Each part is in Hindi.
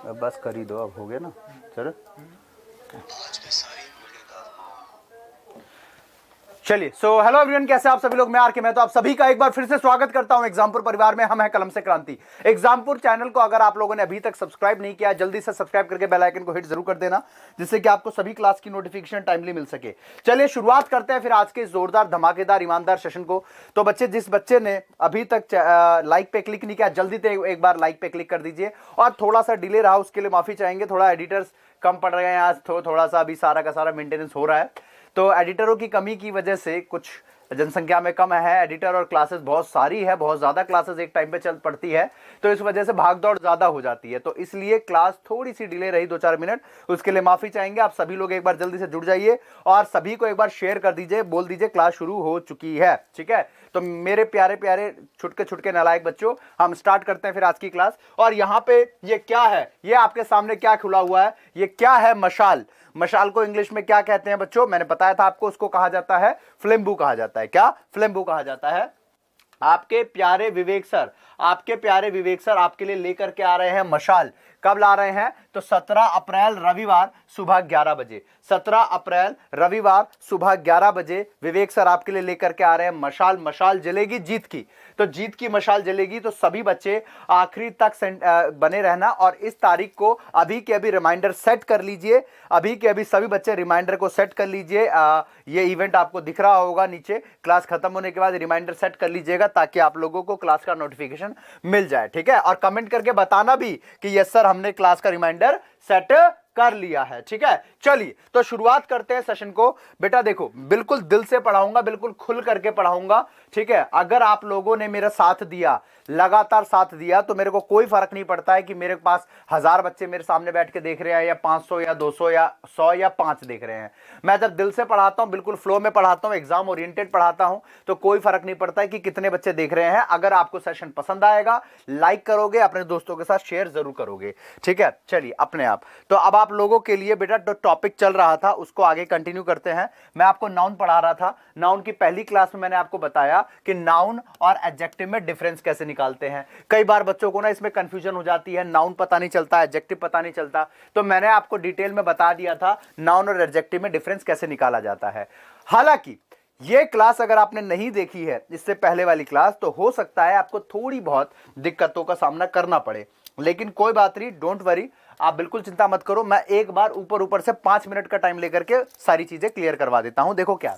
बस कर ही दो, अब हो गया ना। चलो चलिए। सो हेलो एवरीवन, कैसे आप सभी लोग। मैं आर के मैं तो आप सभी का एक बार फिर से स्वागत करता हूं एग्जामपुर परिवार में। हम हैं कलम से क्रांति। एग्जामपुर चैनल को अगर आप लोगों ने अभी तक सब्सक्राइब नहीं किया, जल्दी से सब्सक्राइब करके बेल आइकन को हिट जरूर कर देना, जिससे कि आपको सभी क्लास की नोटिफिकेशन टाइमली मिल सके। चलिए शुरुआत करते हैं फिर आज के जोरदार धमाकेदार ईमानदार सेशन को। तो बच्चे, जिस बच्चे ने अभी तक लाइक पे क्लिक नहीं किया, जल्दी से एक बार लाइक पे क्लिक कर दीजिए। और थोड़ा सा डिले रहा उसके लिए माफी चाहेंगे, थोड़ा एडिटर्स कम पड़ रहे हैं आज, थोड़ा सा अभी सारा का सारा मेंटेनेंस हो रहा है। तो एडिटरों की कमी की वजह से कुछ जनसंख्या में कम है एडिटर, और क्लासेस बहुत सारी है, बहुत ज्यादा क्लासेस एक टाइम पे चल पड़ती है, तो इस वजह से भाग दौड़ ज्यादा हो जाती है। तो इसलिए क्लास थोड़ी सी डिले रही 2-4 मिनट, उसके लिए माफी चाहेंगे। आप सभी लोग एक बार जल्दी से जुड़ जाइए और सभी को एक बार शेयर कर दीजिए, बोल दीजिए क्लास शुरू हो चुकी है। ठीक है, तो मेरे प्यारे प्यारे छुटके छुटके नालायक बच्चों, हम स्टार्ट करते हैं फिर आज की क्लास। और यहाँ पे ये क्या है, ये आपके सामने क्या खुला हुआ है, ये क्या है? मशाल। मशाल को इंग्लिश में क्या कहते हैं बच्चों? मैंने बताया था आपको, उसको कहा जाता है फ्लेम्बू कहा जाता है। क्या? फ्लेम्बू कहा जाता है। आपके प्यारे विवेक सर, आपके प्यारे विवेक सर आपके लिए लेकर के आ रहे हैं मशाल। कब ला रहे हैं? तो 17 अप्रैल रविवार सुबह 11 बजे। 17 अप्रैल रविवार सुबह 11 बजे विवेक सर आपके लिए लेकर के आ रहे हैं मशाल। मशाल जलेगी जीत की, तो जीत की मशाल जलेगी। तो सभी बच्चे आखिरी तक बने रहना, और इस तारीख को अभी के अभी रिमाइंडर सेट कर लीजिए। अभी के अभी सभी बच्चे रिमाइंडर को सेट कर लीजिए। ये इवेंट आपको दिख रहा होगा नीचे, क्लास खत्म होने के बाद रिमाइंडर सेट कर लीजिएगा, ताकि आप लोगों को क्लास का नोटिफिकेशन मिल जाए। ठीक है, और कमेंट करके बताना भी कि यस सर, हमने क्लास का रिमाइंडर सेट कर लिया है। ठीक है, चलिए तो शुरुआत करते हैं सेशन को। बेटा देखो, बिल्कुल दिल से पढ़ाऊंगा, बिल्कुल खुल करके पढ़ाऊंगा। ठीक है, अगर आप लोगों ने मेरा साथ दिया, लगातार साथ दिया, तो मेरे को कोई फर्क नहीं पड़ता है कि मेरे पास 1000 बच्चे मेरे सामने बैठ के देख रहे हैं, या 500 या 200 या 100 या 5 देख रहे हैं। मैं जब दिल से पढ़ाता हूं, बिल्कुल फ्लो में पढ़ाता हूं, एग्जाम ओरिएंटेड पढ़ाता हूं, तो कोई फर्क नहीं पड़ता है कि कितने बच्चे देख रहे हैं। अगर आपको सेशन पसंद आएगा, लाइक करोगे, अपने दोस्तों के साथ शेयर जरूर करोगे। ठीक है, चलिए अपने आप। तो अब आप लोगों के लिए बेटा जो टॉपिक चल रहा था उसको आगे कंटिन्यू करते हैं। मैं आपको नाउन पढ़ा रहा था। नाउन की पहली क्लास में मैंने आपको बताया कि नाउन और एडजेक्टिव में डिफरेंस कैसे निकालते हैं। कई बार बच्चों को ना इसमें कंफ्यूजन हो जाती है, नाउन पता नहीं चलता, एडजेक्टिव पता नहीं चलता। तो मैंने आपको डिटेल में बता दिया था नाउन और एडजेक्टिव में डिफरेंस कैसे निकाला जाता है। हालांकि ये क्लास अगर आपने नहीं देखी है, इससे पहले वाली क्लास, तो हो सकता है आपको थोड़ी बहुत दिक्कतों का सामना करना पड़े, लेकिन कोई बात नहीं, डोंट वरी, आप बिल्कुल चिंता मत करो। मैं एक बार ऊपर से 5 मिनट का टाइम लेकर के सारी चीजें क्लियर करवा देता हूं। देखो क्या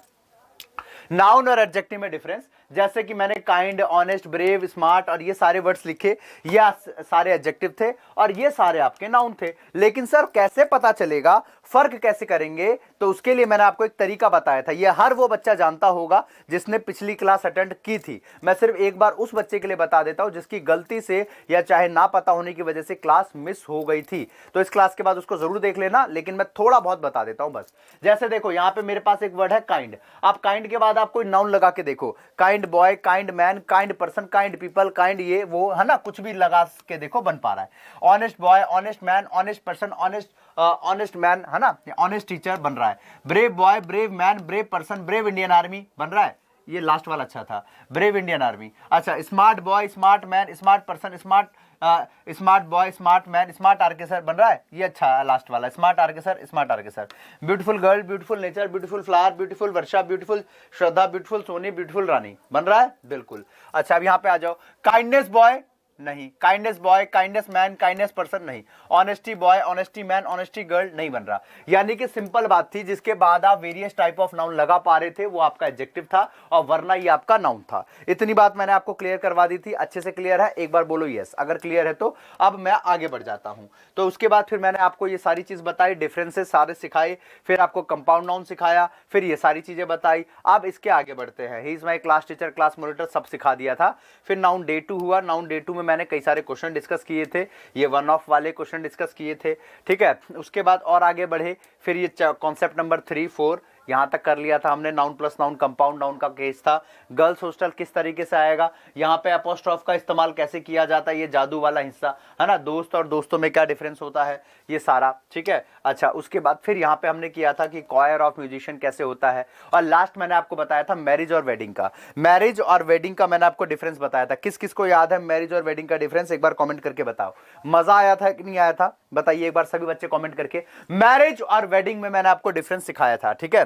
नाउन और एडजेक्टिव में डिफरेंस, जैसे कि मैंने काइंड, ऑनेस्ट, ब्रेव, स्मार्ट और ये सारे वर्ड्स लिखे, ये सारे एडजेक्टिव थे और ये सारे आपके नाउन थे। लेकिन सर कैसे पता चलेगा, फर्क कैसे करेंगे? तो उसके लिए मैंने आपको एक तरीका बताया था। ये हर वो बच्चा जानता होगा जिसने पिछली क्लास अटेंड की थी। मैं सिर्फ एक बार उस बच्चे के लिए बता देता हूं जिसकी गलती से या चाहे ना पता होने की वजह से क्लास मिस हो गई थी। तो इस क्लास के बाद उसको जरूर देख लेना, लेकिन मैं थोड़ा बहुत बता देता हूं बस। जैसे देखो, यहां पे मेरे पास एक वर्ड है काइंड। आप काइंड के बाद आप कोई नाउन लगा के देखो, kind boy, kind man, kind person, kind people, kind ये वो, है ना, कुछ भी लगा के देखो, बन पा रहा है। Honest boy, honest man, honest person, honest man, है ना, ऑनेस्ट टीचर बन रहा है। Brave boy, brave man, brave person, brave Indian army बन रहा है। ये लास्ट वाला अच्छा था, ब्रेव इंडियन आर्मी। अच्छा, smart boy, smart man, smart person, smart boy, smart man, smart आर्केसर बन रहा है। ये अच्छा है लास्ट वाला, स्मार्ट आर्केसर, स्मार्ट आर्केसर। Beautiful girl, beautiful nature, beautiful flower, beautiful वर्षा, ब्यूटीफुल श्रद्धा, ब्यूटीफुल सोनी, ब्यूटीफुल रानी बन रहा है। बिल्कुल। अच्छा, अब यहाँ पे आ जाओ। काइंडनेस बॉय नहीं, kindness boy, kindness man, kindness person नहीं, honesty boy, honesty man, honesty girl नहीं बन रहा। यानी कि सिंपल बात थी, जिसके बाद आप वेरियस टाइप ऑफ नाउन लगा पा रहे थे वो आपका एडजेक्टिव था, और वरना ये आपका नाउन था। इतनी बात मैंने आपको क्लियर करवा दी थी। अच्छे से क्लियर है? एक बार बोलो यस अगर क्लियर है तो। अब मैं आगे बढ़ जाता हूं। तो उसके बाद फिर मैंने आपको ये सारी चीज बताई, डिफरेंसेस सारे सिखाए, फिर आपको कंपाउंड नाउन सिखाया, फिर ये सारी चीजें बताई। अब इसके आगे बढ़ते हैं। He is my class teacher, class monitor सब सिखा दिया था। फिर नाउन डे 2 हुआ। नाउन डे 2 में मैंने कई सारे क्वेश्चन डिस्कस किए थे, ये वन ऑफ वाले क्वेश्चन डिस्कस किए थे। ठीक है, उसके बाद और आगे बढ़े, फिर ये कॉन्सेप्ट नंबर 3, 4 यहां तक कर लिया था हमने, noun plus noun compound noun का केस था। गर्ल्स हॉस्टल किस तरीके से आएगा, यहां पे अपोस्ट्रोफ का इस्तेमाल कैसे किया जाता है, ये जादू वाला हिस्सा है ना, दोस्त और दोस्तों में क्या डिफरेंस होता है, ये सारा, ठीक है। अच्छा, उसके बाद फिर यहाँ पे हमने किया था कि कॉयर ऑफ म्यूजिशियन कैसे होता है, और लास्ट मैंने आपको बताया था मैरिज और वेडिंग का। मैरिज और वेडिंग का मैंने आपको डिफरेंस बताया था। किस किस को याद है मैरिज और वेडिंग का डिफरेंस, एक बार कमेंट करके बताओ। मजा आया था कि नहीं आया था, बताइए एक बार सभी बच्चे कमेंट करके। मैरिज और वेडिंग में मैंने आपको डिफरेंस सिखाया था, ठीक है।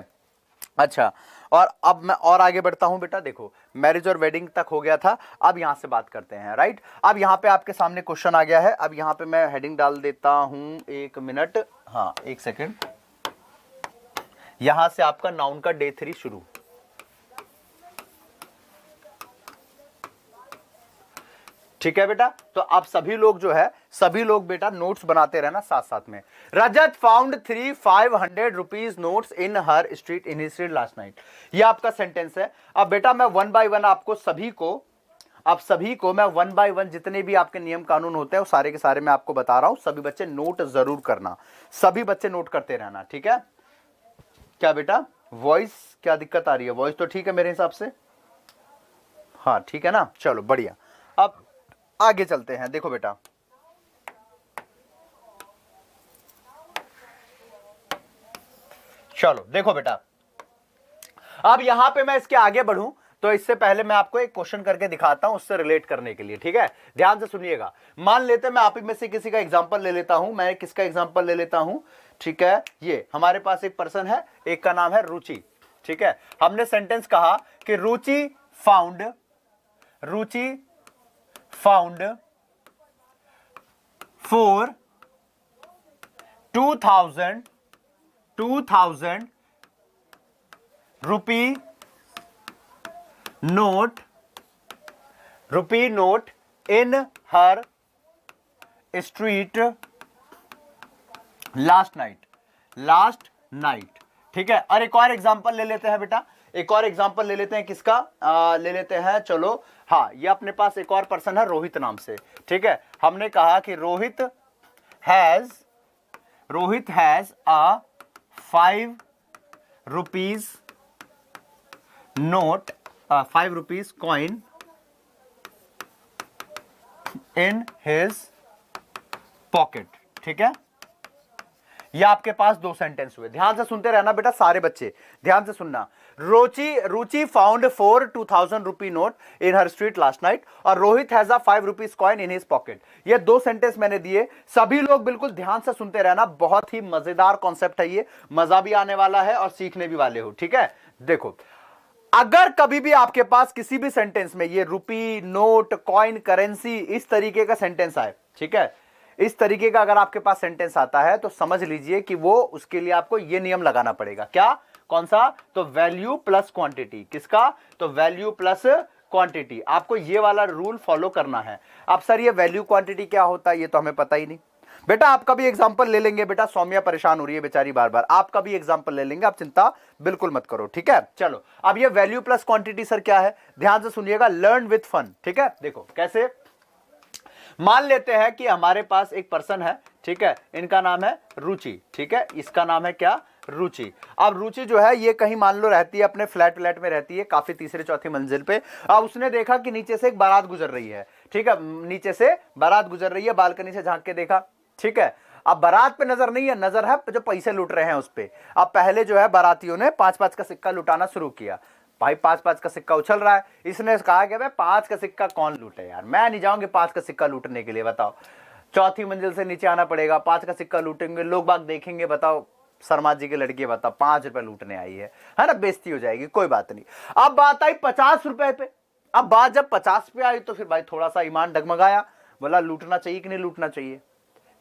अच्छा, और अब मैं और आगे बढ़ता हूं बेटा। देखो, मैरिज और वेडिंग तक हो गया था, अब यहां से बात करते हैं, राइट। अब यहां पे आपके सामने क्वेश्चन आ गया है। अब यहां पे मैं हेडिंग डाल देता हूं, एक मिनट, हाँ एक सेकेंड। यहां से आपका नाउन का डे 3 शुरू। ठीक है बेटा, तो आप सभी लोग जो है, सभी लोग बेटा नोट्स बनाते रहना साथ साथ में। Rajat found 500 rupees notes in her street in his street last night, ये आपका सेंटेंस है। अब बेटा मैं वन बाय वन आपको सभी को, आप सभी को मैं वन बाय वन जितने भी आपके नियम कानून होते हैं वो सारे के सारे मैं आपको बता रहा हूं। सभी बच्चे नोट जरूर करना, सभी बच्चे नोट करते रहना, ठीक है। क्या बेटा वॉइस क्या दिक्कत आ रही है, वॉइस तो ठीक है मेरे हिसाब से, हाँ ठीक है ना, चलो बढ़िया। अब आगे चलते हैं। देखो बेटा, चलो देखो बेटा, अब यहां पे मैं इसके आगे बढ़ूं तो इससे पहले मैं आपको एक क्वेश्चन करके दिखाता हूं उससे रिलेट करने के लिए, ठीक है। ध्यान से सुनिएगा। मान लेते हैं मैं आप ही में से किसी का एग्जांपल ले लेता हूं। मैं किसका एग्जांपल ले लेता हूं, ठीक है। ये हमारे पास एक पर्सन है, एक का नाम है रुचि, ठीक है। हमने सेंटेंस कहा कि रुचि फाउंड 4 2000 रुपी नोट इन हर स्ट्रीट लास्ट नाइट, ठीक है। और एक और एग्जांपल ले लेते हैं बेटा, एक और एग्जांपल ले लेते हैं। किसका ले लेते हैं, चलो हाँ, ये अपने पास एक और पर्सन है रोहित नाम से, ठीक है। हमने कहा कि Rohit has a 5 rupees note, 5 rupees coin in his pocket, ठीक है। ये आपके पास 2 सेंटेंस हुए। ध्यान से सुनते रहना बेटा, सारे बच्चे ध्यान से सुनना। रुचि फाउंड 4 2000 रुपी नोट इन हर स्ट्रीट लास्ट नाइट, और Rohit has a 5 rupees coin in his pocket. ये 2 सेंटेंस मैंने दिए, सभी लोग बिल्कुल ध्यान से सुनते रहना। बहुत ही मजेदार कॉन्सेप्ट है ये, मजा भी आने वाला है और सीखने भी वाले हो, ठीक है। देखो, अगर कभी भी आपके पास किसी भी सेंटेंस में ये रुपी, नोट, कॉइन, करेंसी इस तरीके का सेंटेंस आए, ठीक है, इस तरीके का अगर आपके पास सेंटेंस आता है तो समझ लीजिए कि वो, उसके लिए आपको ये नियम लगाना पड़ेगा। क्या, कौन सा, तो वैल्यू प्लस क्वांटिटी। किसका, तो वैल्यू प्लस क्वांटिटी। आपको ये वाला रूल फॉलो करना है। अब सर ये वैल्यू क्वांटिटी क्या होता है, ये तो हमें पता ही नहीं। बेटा आपका भी एग्जांपल ले लेंगे। बेटा सौम्या परेशान हो रही है बेचारी बार बार, आपका भी एग्जांपल ले लेंगे, आप चिंता बिल्कुल मत करो, ठीक है। चलो, अब ये वैल्यू प्लस क्वांटिटी सर क्या है, ध्यान से सुनिएगा, लर्न विथ फन, ठीक है। देखो कैसे, मान लेते हैं कि हमारे पास एक पर्सन है, ठीक है, इनका नाम है रुचि, ठीक है, इसका नाम है क्या, रुचि। अब रुचि जो है ये कहीं मान लो रहती है, अपने फ्लैट में रहती है, काफी तीसरी चौथी मंजिल पे। अब उसने देखा कि नीचे से एक बारात गुजर रही है, ठीक है, नीचे से बारात गुजर रही है, बालकनी से झांक के देखा, ठीक है। अब बारात पे नजर नहीं है, नजर है जो पैसे लूट रहे हैं उस पे। अब पहले जो है बारातियों ने 5-5 का सिक्का लुटाना शुरू किया। भाई 5-5 का सिक्का उछल रहा है, इसने कहा कि भाई 5 का सिक्का कौन लूटे यार, मैं नहीं जाऊंगी 5 का सिक्का लूटने के लिए। बताओ, चौथी मंजिल से नीचे आना पड़ेगा, 5 का सिक्का लूटेंगे, लोग बाग देखेंगे, बताओ शर्मा जी की लड़की, बताओ 5 रुपए लूटने आई है ना, बेइज्जती हो जाएगी, कोई बात नहीं। अब बात आई 50 रुपए पे। अब बात जब 50 पे आई तो फिर भाई थोड़ा सा ईमान डगमगाया, बोला लूटना चाहिए कि नहीं लूटना चाहिए।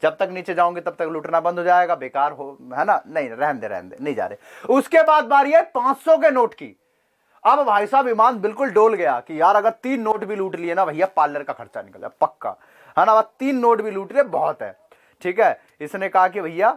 जब तक नीचे जाओगे तब तक लूटना बंद हो जाएगा, बेकार हो, है ना, नहीं रहने दे, नहीं जा रहे। उसके बाद बारी है 500 के नोट की। अब भाई साहब ईमान बिल्कुल डोल गया कि यार अगर 3 नोट भी लूट लिए ना भैया, पार्लर का खर्चा निकल जाए पक्का, है ना। 3 नोट भी लूट लिए बहुत है, ठीक है। इसने कहा कि भैया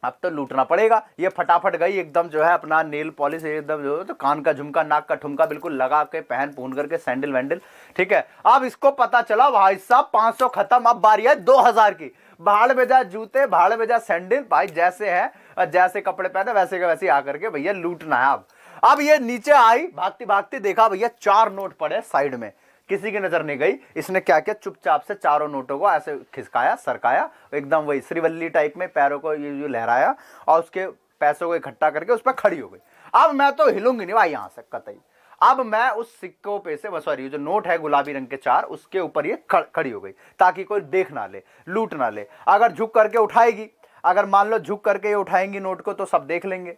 अब तो लूटना पड़ेगा। ये फटाफट गई एकदम जो है अपना नेल पॉलिश एकदम जो तो कान का झुमका नाक का ठुमका बिल्कुल लगा के पहन पून करके सैंडल वैंडल, ठीक है। अब इसको पता चला भाई साहब 500 खत्म, अब बारी है 2000 की। भाड़ में जा जूते, भाड़ में जा सैंडल, भाई जैसे है जैसे कपड़े पहने वैसे के वैसे आकर के भैया लूटना है। अब ये नीचे आई भागती भागती, देखा भैया 4 नोट पड़े साइड में, किसी की नजर नहीं गई। इसने क्या किया, चुपचाप से चारों नोटों को ऐसे खिसकाया सरकाया, एकदम वही श्रीवल्ली टाइप में पैरों को ये लहराया और उसके पैसों को इकट्ठा करके उस पर खड़ी हो गई। अब मैं तो हिलूंगी नहीं भाई यहां से कतई। अब मैं उस सिक्कों पे से, सॉरी जो नोट है गुलाबी रंग के 4, उसके ऊपर ये खड़ी हो गई ताकि कोई देख ना ले, लूट ना ले। अगर झुक करके उठाएगी, अगर मान लो झुक करके ये उठाएंगी नोट को तो सब देख लेंगे।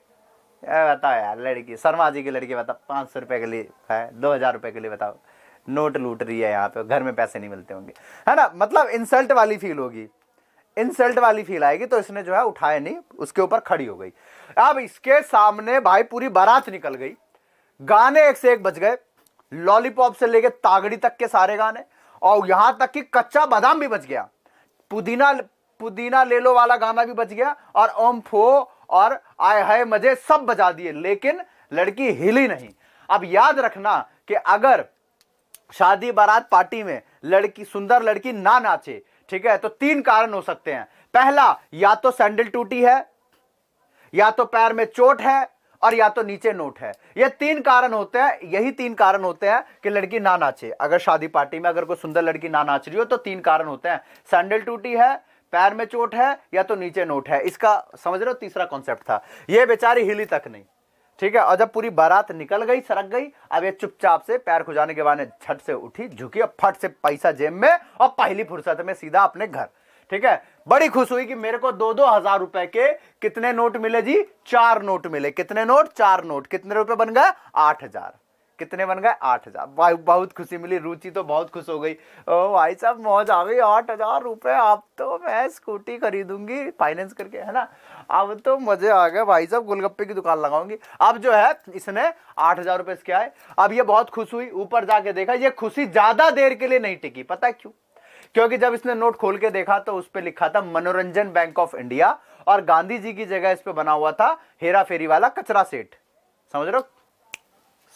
बताओ यार लड़की, शर्मा जी की लड़की, बताओ 500 रुपए के लिए है, 2000 रुपए के लिए बताओ नोट लूट रही है यहाँ पे, घर में पैसे नहीं मिलते होंगे, है ना। मतलब इंसल्ट वाली फील होगी, इंसल्ट वाली फील आएगी। तो इसने जो है उठाया नहीं, उसके ऊपर खड़ी हो गई। अब इसके सामने भाई पूरी बारात निकल गई, गाने एक से एक बज गए, लॉलीपॉप से लेके तागड़ी तक के सारे गाने, और यहां तक कि कच्चा बादाम भी बज गया, पुदीना पुदीना ले लो वाला गाना भी बज गया, और ओम फो और आए हाय मजे सब बजा दिए, लेकिन लड़की हिली नहीं। अब याद रखना कि अगर शादी बारात पार्टी में लड़की, सुंदर लड़की ना नाचे, ठीक है, तो 3 कारण हो सकते हैं। पहला, या तो सैंडल टूटी है, या तो पैर में चोट है, और या तो नीचे नोट है। ये 3 कारण होते हैं, यही 3 कारण होते हैं कि लड़की ना नाचे। अगर शादी पार्टी में अगर कोई सुंदर लड़की ना नाच रही हो तो 3 कारण होते हैं, सैंडल टूटी है, पैर में चोट है, या तो नीचे नोट है। इसका समझ रहे हो, तीसरा कॉन्सेप्ट था। ये बेचारी हिली तक नहीं, ठीक है। और जब पूरी बारात निकल गई, सरक गई, अब ये चुपचाप से पैर खुजाने के बाद झट से उठी, झुकी और फट से पैसा जेब में, और पहली फुर्सत में सीधा अपने घर, ठीक है। बड़ी खुश हुई कि मेरे को 2-2 हजार रुपए के कितने नोट मिले जी, 4 नोट मिले। कितने नोट, 4 नोट। कितने रुपए बन गए, 8000। कितने बन गए, 8000। भाई बहुत खुशी मिली, रुचि तो बहुत खुश हो गई। ओ भाई साहब मौज आ गई, 8000 रुपए, अब तो मैं स्कूटी खरीदूंगी फाइनेंस करके, है ना। अब तो मजे आ गए भाई साहब, गोलगप्पे की दुकान लगाऊंगी। अब जो है इसने 8000 रुपए इसके आए। अब ये बहुत खुश हुई, ऊपर जाके देखा, ये खुशी ज्यादा देर के लिए नहीं टिकी। पता है क्यों? क्योंकि जब इसने नोट खोल के देखा तो उस पर लिखा था मनोरंजन बैंक ऑफ इंडिया, और गांधी जी की जगह इस पे बना हुआ था हेरा फेरी वाला कचरा सेठ। समझ रहे हो,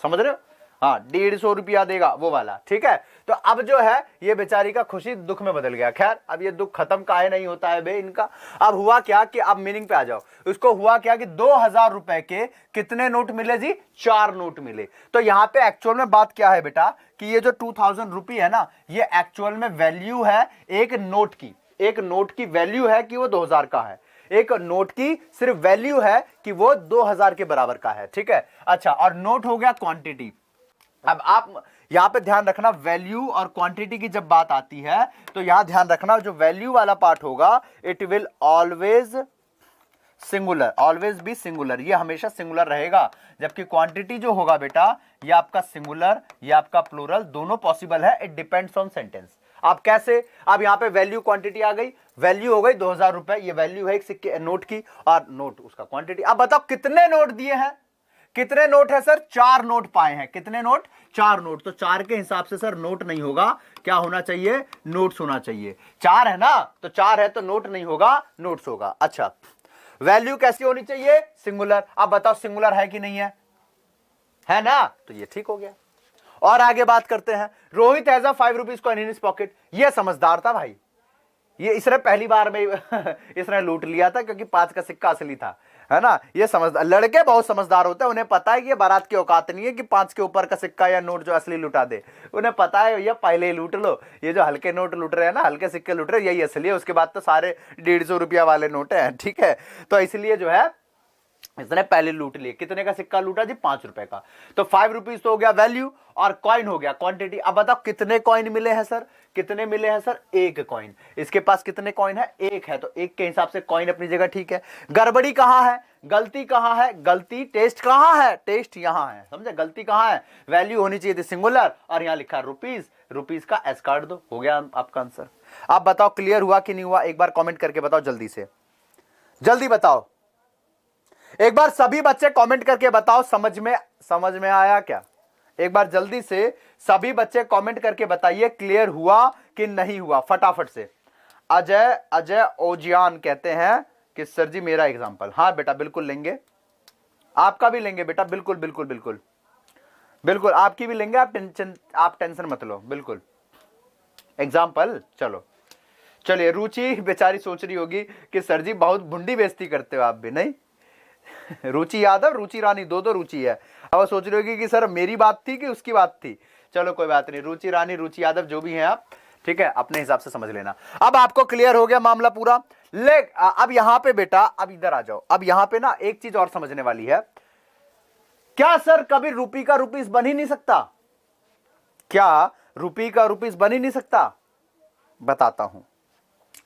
समझ रहे हो? हाँ, 150 रुपया देगा वो वाला, ठीक है। तो अब जो है ये बेचारी का खुशी दुख में बदल गया। खैर अब ये दुख खत्म काहे नहीं होता है बे इनका। अब हुआ क्या कि अब मीनिंग पे आ जाओ। उसको हुआ क्या कि 2000 रुपए के कितने नोट मिले जी, 4 नोट मिले। तो यहाँ पे एक्चुअल में बात क्या है बेटा कि ये जो 2000 रुपये है ना, ये एक्चुअल में वैल्यू है एक नोट की। एक नोट की वैल्यू है कि वो 2000 का है, एक नोट की सिर्फ वैल्यू है कि वो 2000 के बराबर का है, ठीक है। अच्छा, और नोट हो गया क्वांटिटी। अब आप यहां पे ध्यान रखना, वैल्यू और क्वांटिटी की जब बात आती है तो यहां ध्यान रखना, जो वैल्यू वाला पार्ट होगा it will always singular, always भी सिंगुलर, ये हमेशा सिंगुलर रहेगा। जबकि क्वांटिटी जो होगा बेटा, ये आपका सिंगुलर, ये आपका प्लूरल, दोनों पॉसिबल है। It depends on sentence. आप कैसे, अब यहां पे वैल्यू क्वांटिटी आ गई, वैल्यू हो गई 2000 रुपए, ये वैल्यू है एक सिक्के नोट की, और नोट उसका क्वांटिटी। अब बताओ कितने नोट दिए हैं, कितने नोट है सर, 4 नोट पाए हैं। कितने नोट, 4 नोट। तो 4 के हिसाब से सर नोट नहीं होगा, क्या होना चाहिए, नोट्स होना चाहिए। 4 है ना, तो 4 है तो नोट नहीं होगा, नोट्स होगा। अच्छा, वैल्यू कैसी होनी चाहिए, सिंगुलर। अब बताओ सिंगुलर है कि नहीं है ना, तो ये ठीक हो गया। और आगे बात करते हैं। Rohit has a 5 rupees coin in his pocket. ये समझदार था भाई, ये इसने पहली बार में इसने लूट लिया था क्योंकि 5 का सिक्का असली था, है ना। ये समझदार लड़के बहुत समझदार होते हैं, उन्हें पता है कि ये बारात की औकात नहीं है कि 5 के ऊपर का सिक्का या नोट जो असली लुटा दे। उन्हें पता है भैया पहले ही लूट लो, ये जो हल्के नोट लूट रहे हैं ना, हल्के सिक्के लूट रहे हैं, यही असली है। उसके बाद तो सारे 150 रुपया वाले नोट हैं, ठीक है। तो इसलिए जो है इसने पहले लूट लिए। कितने का सिक्का लूटा जी, 5 रुपए का। तो 5 रुपीज तो हो गया वैल्यू, और कॉइन हो गया क्वांटिटी। अब बताओ कितने कॉइन मिले हैं सर, कितने मिले हैं सर, 1 कॉइन। इसके पास कितने कॉइन है, 1 है, तो 1 के हिसाब से कॉइन अपनी जगह ठीक है। गड़बड़ी कहां है, गलती कहां है, गलती टेस्ट कहां है, टेस्ट यहां है, समझे। गलती कहां है, वैल्यू होनी चाहिए थी सिंगुलर, और यहां लिखा रुपीज, रुपीज का एस काट दो, हो गया आपका आंसर। आप बताओ क्लियर हुआ कि नहीं हुआ, एक बार कॉमेंट करके बताओ जल्दी से, जल्दी बताओ एक बार। सभी बच्चे कमेंट करके बताओ समझ में आया क्या। एक बार जल्दी से सभी बच्चे कमेंट करके बताइए क्लियर हुआ कि नहीं हुआ, फटाफट से। अजय ओजियान कहते हैं कि सर जी मेरा एग्जाम्पल, हाँ बेटा बिल्कुल लेंगे, आपका भी लेंगे बेटा, बिल्कुल बिल्कुल बिल्कुल बिल्कुल आपकी भी लेंगे, आप टेंशन मत लो, बिल्कुल एग्जाम्पल। चलो चलिए, रुचि बेचारी सोच रही होगी कि सर जी बहुत भुंडी बेइज्जती करते हो आप भी, नहीं रुचि यादव, रुचि रानी, दो रुचि है। अब वो सोच रही होगी कि सर मेरी बात थी कि उसकी बात थी। चलो कोई बात नहीं, रुचि रानी, रुचि यादव जो भी हैं आप, ठीक है, अपने हिसाब से समझ लेना। अब आपको क्लियर हो गया मामला पूरा। अब यहां पे बेटा, अब इधर आ जाओ, अब यहां पे ना एक चीज और समझने वाली है। क्या सर कभी रुपी का रुपीस बन ही नहीं सकता? क्या रुपी का रुपीस बन ही नहीं सकता? बताता हूं।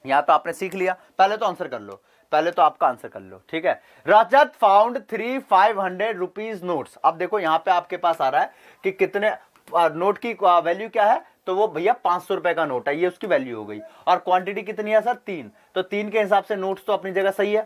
यहां तो आपने सीख लिया, पहले तो आंसर कर लो, पहले तो आपका आंसर कर लो, ठीक है। रजत फाउंड 3 500 रुपीज नोट्स। अब देखो यहां पे आपके पास आ रहा है कि कितने नोट की वैल्यू क्या है, तो वो भैया 500 रुपए का नोट है, ये उसकी वैल्यू हो गई। और क्वांटिटी कितनी है सर? 3। तो 3 के हिसाब से नोट्स तो अपनी जगह सही है,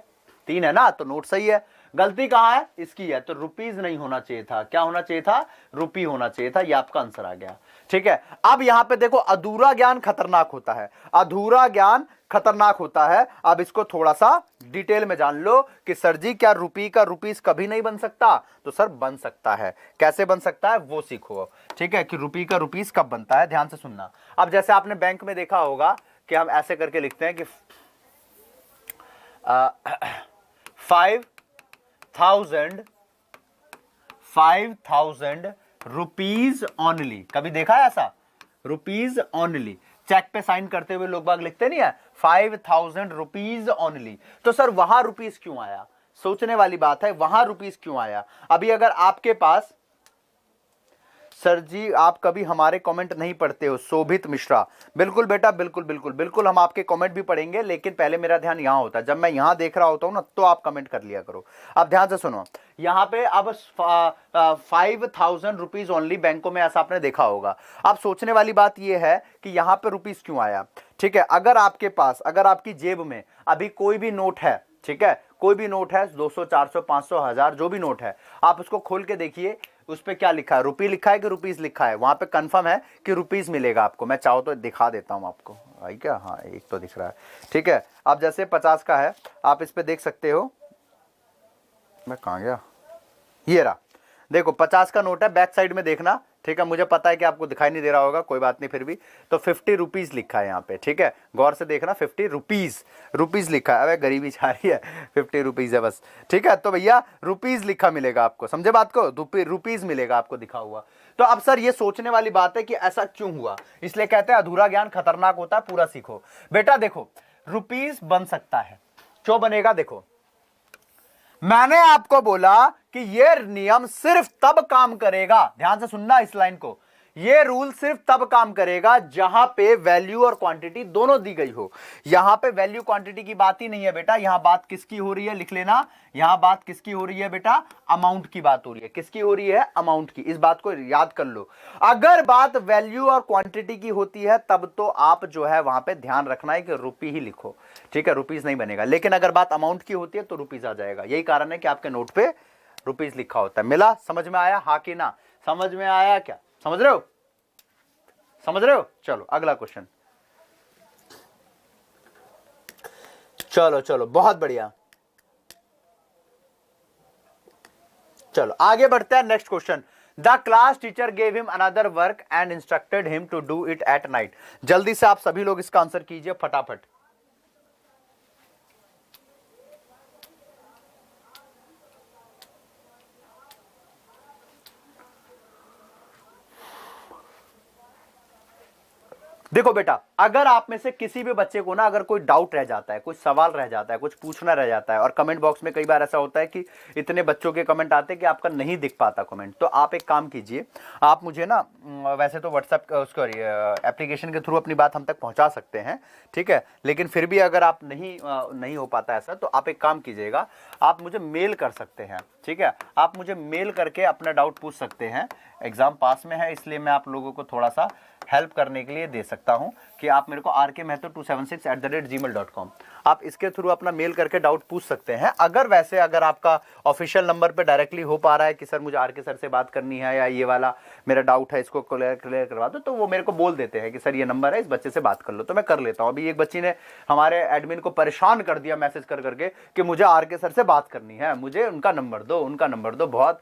3 है ना, तो नोट सही है। गलती कहां है? इसकी है, तो रुपीज नहीं होना चाहिए था, क्या होना चाहिए था? रुपी होना चाहिए था। ये आपका आंसर आ गया, ठीक है। अब यहां पे देखो, अधूरा ज्ञान खतरनाक होता है, अधूरा ज्ञान खतरनाक होता है। अब इसको थोड़ा सा डिटेल में जान लो कि सर जी क्या रुपी का रुपीस कभी नहीं बन सकता? तो सर बन सकता है। कैसे बन सकता है वो सीखो, ठीक है, कि रुपी का रुपीस कब बनता है, ध्यान से सुनना। अब जैसे आपने बैंक में देखा होगा कि हम ऐसे करके लिखते हैं कि 5,000 रुपीज ऑनली। कभी देखा है ऐसा? रुपीज ऑनली, चेक पे साइन करते हुए लोग बाग लिखते नहीं है 5,000 रुपीज ऑनली। तो सर वहां रुपीज क्यों आया? सोचने वाली बात है, वहां रुपीज क्यों आया? अभी अगर आपके पास, सर जी आप कभी हमारे कमेंट नहीं पढ़ते हो, शोभित मिश्रा। बिल्कुल बेटा, बिल्कुल बिल्कुल बिल्कुल, हम आपके कमेंट भी पढ़ेंगे, लेकिन पहले मेरा ध्यान यहां होता है। जब मैं यहां देख रहा होता हूं ना, तो आप कमेंट कर लिया करो। अब ध्यान से सुनो, यहां पे अब 5,000 रुपीज ओनली बैंकों में, ऐसा आपने देखा होगा। अब सोचने वाली बात यह है कि यहां पे रुपीज क्यों आया, ठीक है। अगर आपके पास, अगर आपकी जेब में अभी कोई भी नोट है, ठीक है, कोई भी नोट है, 200 400 500 1000 जो भी नोट है, आप उसको खोल के देखिए, उस पे क्या लिखा है? रुपी लिखा है कि रुपीस लिखा है? वहां पे कंफर्म है कि रुपीस मिलेगा आपको। मैं चाहो तो दिखा देता हूं आपको, आई क्या? हाँ एक तो दिख रहा है, ठीक है। अब जैसे 50 का है, आप इस पे देख सकते हो, मैं कहां गया, ये रहा, देखो 50 का नोट है, बैक साइड में देखना, ठीक है। मुझे पता है कि आपको दिखाई नहीं दे रहा होगा, कोई बात नहीं, फिर भी तो 50 रुपीज लिखा है यहाँ पे, ठीक है, गौर से देखना, 50 रुपीज लिखा है। अबे गरीबी छा रही है, 50 रुपीज है बस, ठीक है। तो भैया रुपीज लिखा मिलेगा आपको, समझे बात को? रुपीज मिलेगा आपको दिखा हुआ। तो अब सर ये सोचने वाली बात है कि ऐसा क्यों हुआ, इसलिए कहते हैं अधूरा ज्ञान खतरनाक होता है, पूरा सीखो बेटा। देखो रुपीज बन सकता है, क्यों बनेगा? देखो मैंने आपको बोला कि यह नियम सिर्फ तब काम करेगा, ध्यान से सुनना इस लाइन को, यह रूल सिर्फ तब काम करेगा जहां पे वैल्यू और क्वांटिटी दोनों दी गई हो। यहां पे वैल्यू क्वांटिटी की बात ही नहीं है बेटा, यहां बात किसकी हो रही है? लिख लेना, यहां बात किसकी हो रही है बेटा? अमाउंट की बात हो रही है। किसकी हो रही है? अमाउंट की। इस बात को याद कर लो। अगर बात वैल्यू और क्वांटिटी की होती है, तब तो आप जो है वहां पे ध्यान रखना है कि रुपी ही लिखो, ठीक है, रुपीज नहीं बनेगा। लेकिन अगर बात अमाउंट की होती है तो रुपीज आ जाएगा। यही कारण है कि आपके नोट पे रुपीज लिखा होता है। मिला? समझ में आया? हाँ कि ना? समझ में आया क्या? समझ रहे हो? समझ रहे हो? चलो अगला क्वेश्चन। चलो चलो, बहुत बढ़िया, चलो आगे बढ़ते हैं। Next question, the class teacher gave him another work and instructed him to do it at night. जल्दी से आप सभी लोग इसका आंसर कीजिए फटाफट। देखो बेटा, अगर आप में से किसी भी बच्चे को ना अगर कोई डाउट रह जाता है, कुछ सवाल रह जाता है, कुछ पूछना रह जाता है, और कमेंट बॉक्स में कई बार ऐसा होता है कि इतने बच्चों के कमेंट आते हैं कि आपका नहीं दिख पाता कमेंट, तो आप एक काम कीजिए, आप मुझे ना वैसे तो व्हाट्सएप सॉरी एप्लीकेशन के थ्रू अपनी बात हम तक पहुंचा सकते हैं, ठीक है, लेकिन फिर भी अगर आप नहीं हो पाता ऐसा, तो आप एक काम कीजिएगा, आप मुझे मेल कर सकते हैं, ठीक है, आप मुझे मेल करके अपना डाउट पूछ सकते हैं। एग्जाम पास में है, इसलिए मैं आप लोगों को थोड़ा सा हेल्प करने के लिए दे सकता सकता हूं कि आप मेरे को rkmehto276@gmail.com, आप इसके थ्रू अपना मेल करके डाउट पूछ सकते हैं। अगर आपका ऑफिशियल नंबर पे डायरेक्टली हो पा रहा है कि सर मुझे आर के सर से बात करनी है या ये वाला मेरा डाउट है इसको क्लियर करवा दो, तो वो मेरे को बोल देते हैं कि सर ये नंबर है, इस बच्चे से बात कर लो, तो मैं कर लेता हूं। अभी एक बच्ची ने हमारे एडमिन को परेशान कर दिया मैसेज कर करके कि मुझे आर के सर से बात करनी है, मुझे उनका नंबर दो। बहुत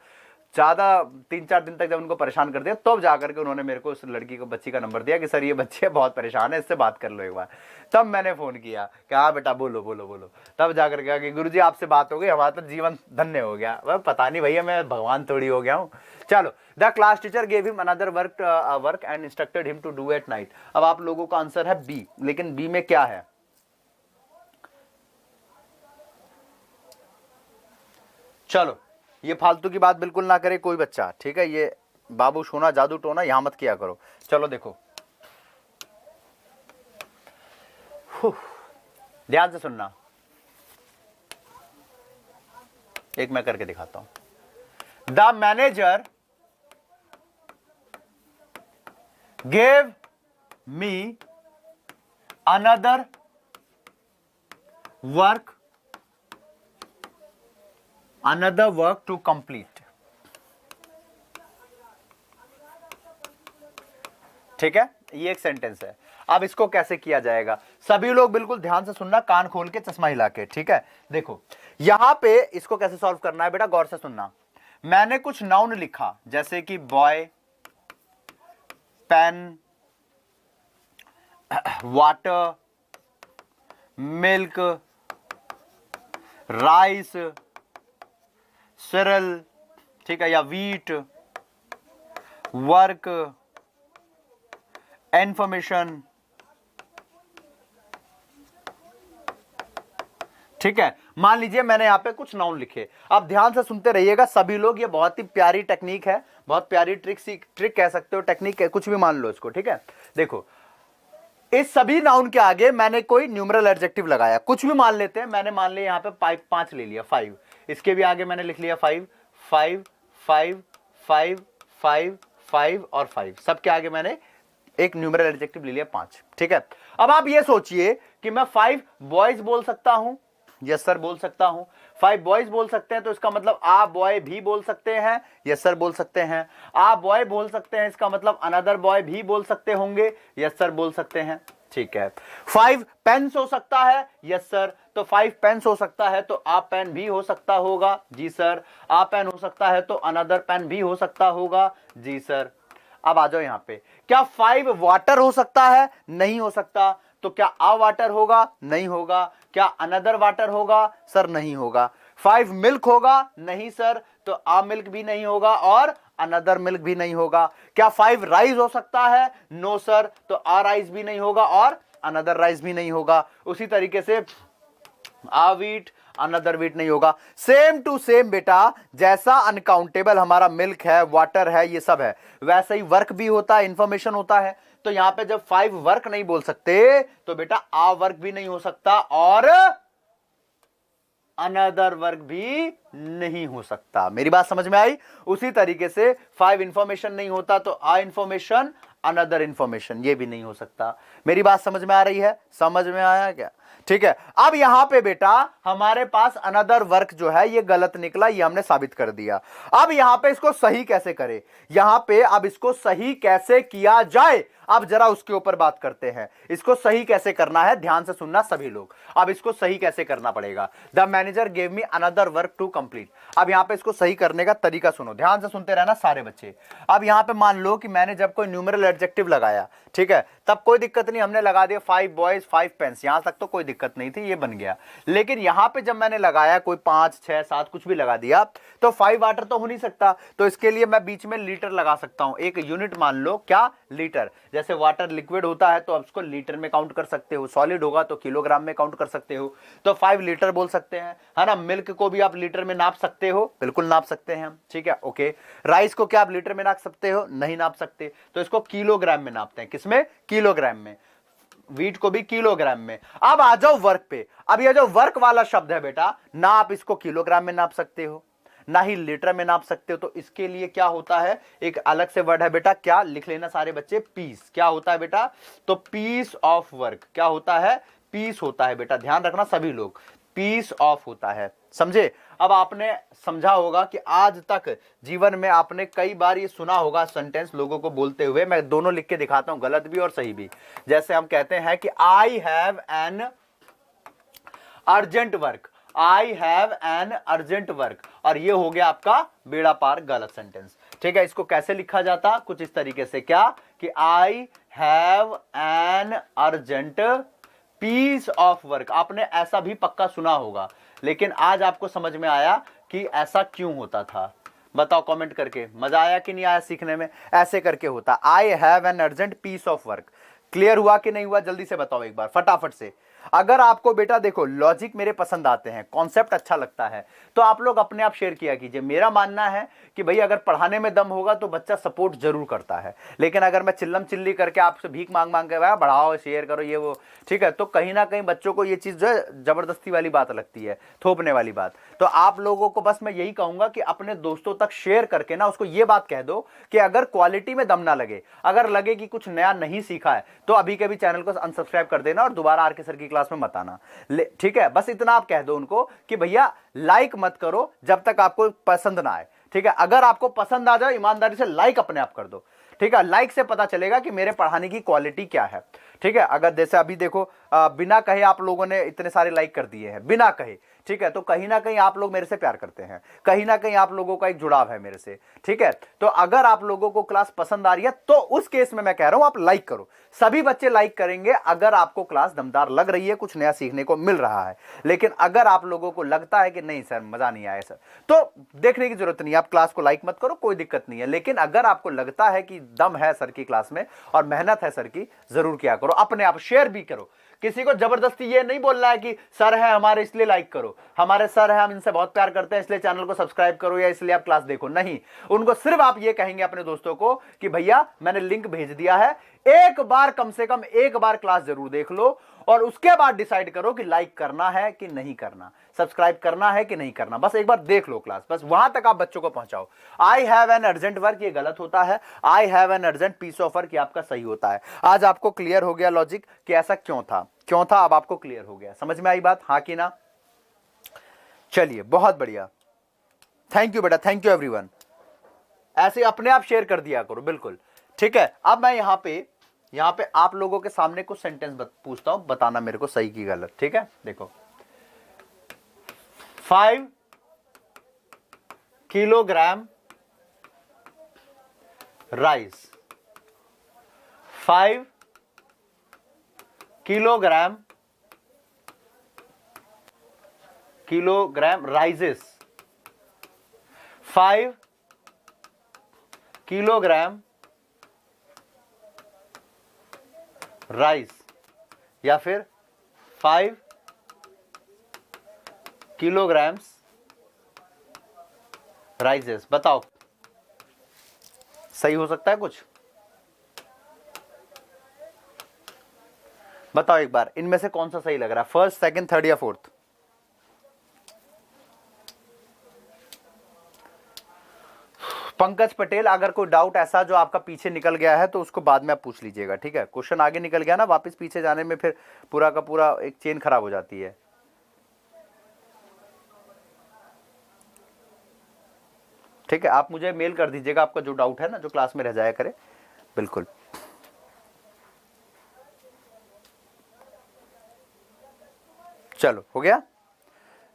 ज़्यादा 3-4 दिन तक जब उनको परेशान कर दिया तब जाकर के उन्होंने मेरे को उस लड़की को बच्ची का नंबर दिया कि सर ये बच्ची बहुत परेशान है, इससे बात कर लो एक बार। तब मैंने फ़ोन किया कि हाँ बेटा बोलो बोलो बोलो। तब जाकर के कहा कि गुरुजी आपसे बात हो गई, हमारा तो जीवन धन्य हो गया। वह पता नहीं भैया मैं भगवान थोड़ी हो गया हूँ। चलो, the class teacher gave him another work and instructed him to do at night. अब आप लोगों का आंसर है बी, लेकिन बी में क्या है? चलो, ये फालतू की बात बिल्कुल ना करे कोई बच्चा, ठीक है? ये बाबू सोना जादू टोना यहां मत किया करो। चलो देखो, ध्यान से सुनना, एक मैं करके दिखाता हूं। The manager gave me another work to complete. ठीक है, ये एक सेंटेंस है। अब इसको कैसे किया जाएगा, सभी लोग बिल्कुल ध्यान से सुनना, कान खोल के चश्मा हिला के। ठीक है, देखो यहां पे इसको कैसे सॉल्व करना है बेटा, गौर से सुनना। मैंने कुछ नाउन लिखा जैसे कि boy, pen, water, milk, rice, cereal, ठीक है, या वीट, वर्क, इंफॉर्मेशन। ठीक है, मान लीजिए मैंने यहां पे कुछ नाउन लिखे। अब ध्यान से सुनते रहिएगा सभी लोग, ये बहुत ही प्यारी टेक्निक है, बहुत प्यारी ट्रिक कह सकते हो, टेक्निक है, कुछ भी मान लो इसको। ठीक है, देखो इस सभी नाउन के आगे मैंने कोई न्यूमरल एडजेक्टिव लगाया, कुछ भी मान लेते हैं। मैंने मान लिया यहां पे 5 ले लिया, 5। इसके भी आगे मैंने लिख लिया 5, 5, 5, 5, 5, 5 और 5। सबके आगे मैंने एक न्यूमरल एडजेक्टिव ले लिया 5। ठीक है, अब आप ये सोचिए कि मैं 5 बॉयज बोल सकता हूं, यस सर बोल सकता हूं। 5 बॉयज बोल सकते हैं तो इसका मतलब आप बॉय भी बोल सकते हैं, यस सर बोल सकते हैं। आप बॉय बोल सकते हैं, इसका मतलब अनदर बॉय भी बोल सकते होंगे, यस सर बोल सकते हैं। ठीक है, 5 पेन्स हो सकता है, यस सर, तो 5 पेन्स हो सकता है तो आप पेन भी हो सकता होगा, जी सर। आप पेन हो सकता है तो अनदर पेन भी हो सकता होगा, जी सर। अब आ जाओ यहां पे, क्या 5 वाटर हो सकता है? नहीं हो सकता, तो क्या आ वाटर होगा? नहीं होगा। क्या अनदर वाटर होगा? सर नहीं होगा। 5 मिल्क होगा? नहीं सर, तो आ मिल्क भी नहीं होगा और अनदर मिल्क भी नहीं होगा। क्या 5 राइस हो सकता है? नो सर, तो आ राइस भी नहीं होगा और अनदर राइस भी नहीं होगा। उसी तरीके से आ वीट, अनदर वीट नहीं होगा। सेम टू सेम बेटा, जैसा अनकाउंटेबल हमारा मिल्क है, वाटर है, ये सब है, वैसे ही वर्क भी होता है, इंफॉर्मेशन होता है। तो यहां पे जब 5 वर्क नहीं बोल सकते तो बेटा आ वर्क भी नहीं हो सकता और अनदर वर्क भी नहीं हो सकता। मेरी बात समझ में आई? उसी तरीके से 5 इंफॉर्मेशन नहीं होता तो आ इंफॉर्मेशन, अनदर इंफॉर्मेशन ये भी नहीं हो सकता। मेरी बात समझ में आ रही है? समझ में आया क्या? ठीक है, अब यहां पे बेटा हमारे पास अनदर वर्क जो है ये गलत निकला, ये हमने साबित कर दिया। अब यहां पे इसको सही कैसे करें, यहां पे अब इसको सही कैसे किया जाए, अब जरा उसके ऊपर बात करते हैं। इसको सही कैसे करना है, ध्यान से सुनना सभी लोग। अब इसको सही कैसे करना पड़ेगा, the manager gave me another work to complete. अब यहां पे इसको सही करने का तरीका सुनो, ध्यान से सुनते रहना सारे बच्चे। अब यहां पे मान लो कि मैंने जब कोई न्यूमरल एडजेक्टिव लगाया, ठीक है, तब कोई दिक्कत नहीं, हमने लगा दिया 5 बॉयज 5 पेन्स, यहां तक तो कोई दिक्कत नहीं थी, ये बन गया। लेकिन यहां पे जब मैंने लगाया कोई 5, 6, 7 कुछ भी लगा दिया तो 5 वाटर तो हो नहीं सकता, तो इसके लिए मैं बीच में लीटर लगा सकता हूं, एक यूनिट मान लो, क्या? लीटर। जैसे वाटर लिक्विड होता है तो आप उसको लीटर में काउंट कर सकते हो, सॉलिड होगा तो किलोग्राम में काउंट कर सकते हो, तो 5 लीटर बोल सकते हैं, है ना। मिल्क को भी आप लीटर में नाप सकते हो, बिल्कुल नाप सकते हैं हम, ठीक है, ओके। राइस को क्या आप लीटर में नाप सकते हो? नहीं नाप सकते, तो इसको किलोग्राम में नापते हैं, किसमें? किलोग्राम में। वीट को भी किलोग्राम में। अब आ जाओ वर्क पे। अब ये जो वर्क वाला शब्द है बेटा, ना आप इसको किलोग्राम में नाप सकते हो, ना ही लीटर में नाप सकते हो। तो इसके लिए क्या होता है, एक अलग से वर्ड है बेटा, क्या लिख लेना सारे बच्चे, पीस। क्या होता है बेटा, तो पीस ऑफ वर्क क्या होता है, पीस होता है बेटा, ध्यान रखना सभी लोग, पीस ऑफ होता है, समझे। अब आपने समझा होगा कि आज तक जीवन में आपने कई बार ये सुना होगा सेंटेंस लोगों को बोलते हुए, मैं दोनों लिख के दिखाता हूं, गलत भी और सही भी। जैसे हम कहते हैं कि I have an urgent work, I have an urgent work, और ये हो गया आपका बेड़ा पार गलत सेंटेंस। ठीक है, इसको कैसे लिखा जाता, कुछ इस तरीके से, क्या कि I have an urgent piece of work. आपने ऐसा भी पक्का सुना होगा, लेकिन आज आपको समझ में आया कि ऐसा क्यों होता था। बताओ कमेंट करके, मजा आया कि नहीं आया सीखने में। ऐसे करके होता, I have an urgent piece of work. Clear हुआ कि नहीं हुआ, जल्दी से बताओ एक बार फटाफट से। अगर आपको बेटा देखो लॉजिक मेरे पसंद आते हैं, कॉन्सेप्ट अच्छा लगता है, तो आप लोग अपने आप शेयर किया कीजिए। मेरा मानना है कि भाई अगर पढ़ाने में दम होगा तो बच्चा सपोर्ट जरूर करता है, लेकिन अगर मैं चिल्लम चिल्ली करके आपसे भीख मांग मांग के बढ़ाओ शेयर करो ये वो, ठीक है, तो कहीं ना कहीं बच्चों को ये चीज जो है जबरदस्ती वाली बात लगती है, थोपने वाली बात। तो आप लोगों को बस मैं यही कहूंगा कि अपने दोस्तों तक शेयर करके ना उसको ये बात कह दो कि अगर क्वालिटी में दम ना लगे, अगर लगे कि कुछ नया नहीं सीखा है, तो अभी के भी चैनल को अनसब्सक्राइब कर देना और दोबारा आर के सर की क्लास में मत आना। ठीक है, बस इतना आप कह दो उनको कि भैया लाइक मत करो जब तक आपको पसंद ना आए। ठीक है, अगर आपको पसंद आ जाए ईमानदारी से लाइक अपने आप कर दो। ठीक है, लाइक से पता चलेगा कि मेरे पढ़ाने की क्वालिटी क्या है। ठीक है, अगर जैसे अभी देखो बिना कहे आप लोगों ने इतने सारे लाइक कर दिए हैं, बिना कहे, ठीक है, तो कहीं ना कहीं आप लोग मेरे से प्यार करते हैं, कहीं ना कहीं आप लोगों का एक जुड़ाव है मेरे से। ठीक है, तो अगर आप लोगों को क्लास पसंद आ रही है तो उस केस में मैं कह रहा हूं आप लाइक करो। सभी बच्चे लाइक करेंगे अगर आपको क्लास दमदार लग रही है, कुछ नया सीखने को मिल रहा है। लेकिन अगर आप लोगों को लगता है कि नहीं सर मजा नहीं आया सर, तो देखने की जरूरत नहीं, आप क्लास को लाइक मत करो, कोई दिक्कत नहीं है। लेकिन अगर आपको लगता है कि दम है सर की क्लास में और मेहनत है सर की, जरूर किया करो, अपने आप शेयर भी करो। किसी को जबरदस्ती ये नहीं बोलना है कि सर है हमारे इसलिए लाइक करो, हमारे सर है हम इनसे बहुत प्यार करते हैं इसलिए चैनल को सब्सक्राइब करो या इसलिए आप क्लास देखो, नहीं। उनको सिर्फ आप ये कहेंगे अपने दोस्तों को कि भैया मैंने लिंक भेज दिया है, एक बार कम से कम एक बार क्लास जरूर देख लो और उसके बाद डिसाइड करो कि लाइक करना है कि नहीं करना, सब्सक्राइब करना है कि नहीं करना। बस एक बार देख लो क्लास, बस वहां तक आप बच्चों को पहुंचाओ। I have an urgent work ये गलत होता है, I have an urgent piece of work ये आपका सही होता है। आज आपको क्लियर हो गया लॉजिक कि ऐसा क्यों था, क्यों था, अब आपको क्लियर हो गया, समझ में आई बात, हाँ कि ना। चलिए बहुत बढ़िया, थैंक यू बेटा, थैंक यू एवरीवन। ऐसे अपने आप शेयर कर दिया करो, बिल्कुल ठीक है। अब मैं यहां पे आप लोगों के सामने कुछ सेंटेंस पूछता हूं, बताना मेरे को सही की गलत, ठीक है। देखो 5 kilogram rice, 5 kilogram rises, 5 kilogram rice, या फिर 5 किलोग्राम्स राइजेस। बताओ सही हो सकता है कुछ, बताओ एक बार इनमें से कौन सा सही लग रहा है, फर्स्ट, सेकंड, थर्ड या फोर्थ। पंकज पटेल, अगर कोई डाउट ऐसा जो आपका पीछे निकल गया है तो उसको बाद में आप पूछ लीजिएगा, ठीक है। क्वेश्चन आगे निकल गया ना, वापस पीछे जाने में फिर पूरा का पूरा एक चेन खराब हो जाती है। ठीक है, आप मुझे मेल कर दीजिएगा आपका जो डाउट है ना, जो क्लास में रह जाया करे, बिल्कुल। चलो हो गया,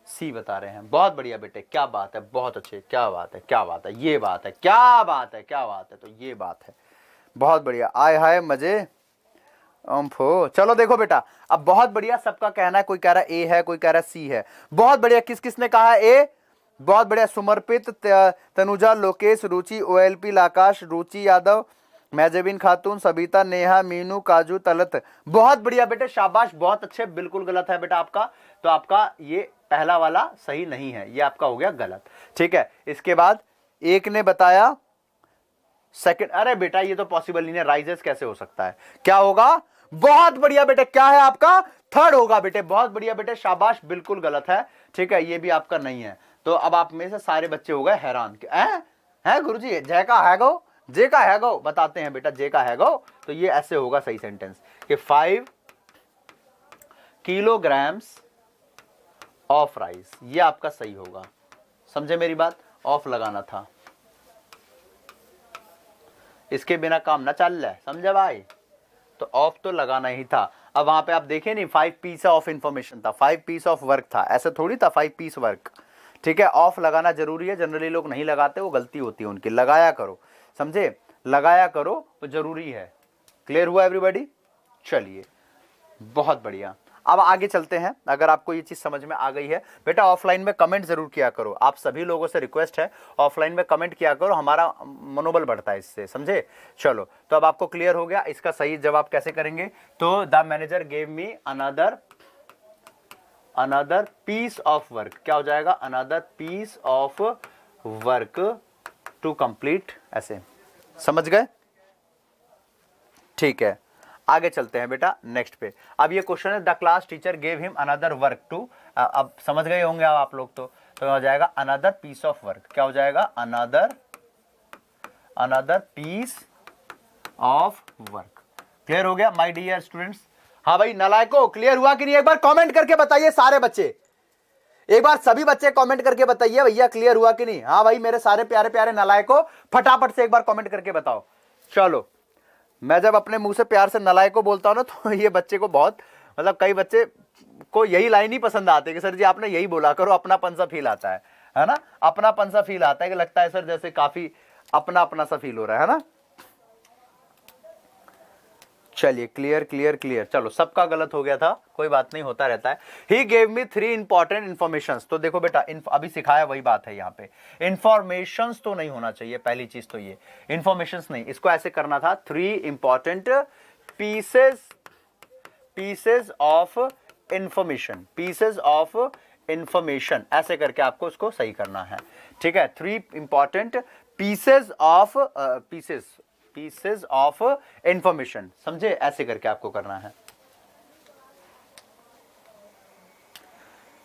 सी बता रहे हैं, बहुत बढ़िया बेटे, क्या बात है, बहुत अच्छे, क्या बात है, क्या बात है, ये बात है, क्या बात है, क्या बात है, तो ये बात है, बहुत बढ़िया। आय हाय मजे हो। चलो देखो बेटा, अब बहुत बढ़िया, सबका कहना है, कोई कह रहा है ए है, कोई कह रहा है सी है, बहुत बढ़िया। किस किसने कहा ए, बहुत बढ़िया, सुमरपित, तनुजा, लोकेश, रुचि, ओएलपी, लाकाश, रुचि यादव, मैजेबिन खातून, सबिता, नेहा, मीनू, काजू, तलत, बहुत बढ़िया बेटे, शाबाश, बहुत अच्छे। बिल्कुल गलत है बेटा आपका, तो आपका ये पहला वाला सही नहीं है, ये आपका हो गया गलत, ठीक है। इसके बाद एक ने बताया सेकंड, अरे बेटा ये तो पॉसिबल नहीं है, राइजेस कैसे हो सकता है, क्या होगा, बहुत बढ़िया बेटे, क्या है आपका, थर्ड होगा बेटे, बहुत बढ़िया बेटे, शाबाश, बिल्कुल गलत है, ठीक है, ये भी आपका नहीं है। तो अब आप में से सारे बच्चे हो गए हैरान कि है गुरुजी जय का है गो, जे का है गो, बताते हैं बेटा जे का है गो। तो ये ऐसे होगा सही सेंटेंस कि 5 किलोग्राम्स ऑफ राइस, ये आपका सही होगा। समझे मेरी बात, ऑफ लगाना था, इसके बिना काम ना चल रहा है, समझे भाई, तो ऑफ तो लगाना ही था। अब वहां पे आप देखें नहीं 5 पीस ऑफ इंफॉर्मेशन था, 5 पीस ऑफ वर्क था, ऐसे थोड़ी था 5 पीस वर्क। ठीक है, ऑफ लगाना जरूरी है, जनरली लोग नहीं लगाते, वो गलती होती है उनकी, लगाया करो, समझे, लगाया करो, वो जरूरी है। क्लियर हुआ एवरीबॉडी? चलिए बहुत बढ़िया, अब आगे चलते हैं। अगर आपको ये चीज समझ में आ गई है बेटा, ऑफलाइन में कमेंट जरूर किया करो, आप सभी लोगों से रिक्वेस्ट है ऑफलाइन में कमेंट किया करो, हमारा मनोबल बढ़ता है इससे, समझे। चलो तो अब आपको क्लियर हो गया इसका सही जवाब कैसे करेंगे। तो the manager gave me another piece of work, क्या हो जाएगा, another piece of work to complete, ऐसे समझ गए। ठीक है, आगे चलते हैं बेटा नेक्स्ट पे। अब ये क्वेश्चन है the class teacher gave him another work to, अब समझ गए होंगे आप लोग, तो हो जाएगा अनदर पीस ऑफ वर्क, क्या हो जाएगा, another piece of work. Clear हो गया माय डियर स्टूडेंट्स? हाँ भाई नालायको, क्लियर हुआ कि नहीं, एक बार कमेंट करके बताइए सारे बच्चे, एक बार सभी बच्चे कमेंट करके बताइए भैया क्लियर हुआ कि नहीं। हाँ भाई मेरे सारे प्यारे प्यारे नालायको, फटाफट से एक बार कमेंट करके बताओ। चलो, मैं जब अपने मुंह से प्यार से नलायक को बोलता हूं ना, तो ये बच्चे को बहुत, मतलब कई बच्चे को यही लाइन ही पसंद आती है कि सर जी आपने यही बोला करो, अपनापन सा फील आता है ना, अपनापन सा फील आता है कि लगता है सर जैसे काफी अपना अपना सा फील हो रहा है ना। चलिए क्लियर क्लियर क्लियर, चलो सबका गलत हो गया था, कोई बात नहीं, होता रहता है। He gave me 3 important information, तो देखो बेटा अभी सिखाया वही बात है, यहाँ पे इंफॉर्मेशन तो नहीं होना चाहिए, पहली चीज तो ये इंफॉर्मेशन नहीं, इसको ऐसे करना था 3 इंपॉर्टेंट पीसेस ऑफ इंफॉर्मेशन, ऐसे करके आपको उसको सही करना है। ठीक है, 3 इंपॉर्टेंट पीसेस ऑफ इंफॉर्मेशन, समझे, ऐसे करके आपको करना है।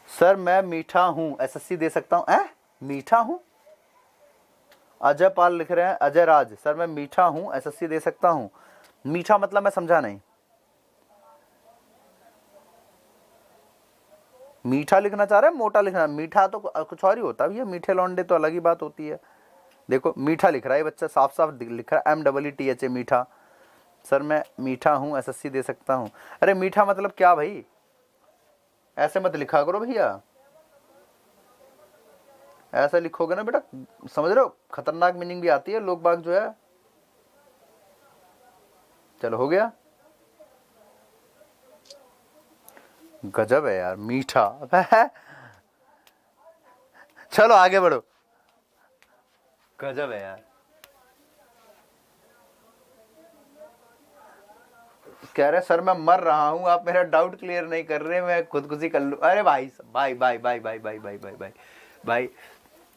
सर मैं मीठा हूं, एसएससी दे सकता हूं, मीठा हूं, अजय पाल लिख रहे हैं, अजय राज, सर मैं मीठा हूं एसएससी दे सकता हूं, मीठा मतलब मैं समझा नहीं, मीठा लिखना चाह रहे हैं, मोटा लिखना, मीठा तो कुछ और ही होता है भैया, मीठे लौंडे तो अलग ही बात होती है। देखो मीठा लिख रहा है बच्चा, साफ साफ लिख रहा है MEETHA मीठा, सर मैं मीठा हूं एसएससी दे सकता हूं, अरे मीठा मतलब क्या भाई, ऐसे मत लिखा करो भैया, ऐसा लिखोगे ना बेटा, समझ रहे हो, खतरनाक मीनिंग भी आती है, लोग बाग जो है। चलो हो गया, गजब है यार मीठा चलो आगे बढ़ो, गजब है यार। कह रहे सर मैं मर रहा हूं, आप मेरा डाउट क्लियर नहीं कर रहे, मैं खुदकुशी कर लूं, अरे भाई भाई भाई भाई भाई भाई भाई भाई भाई भाई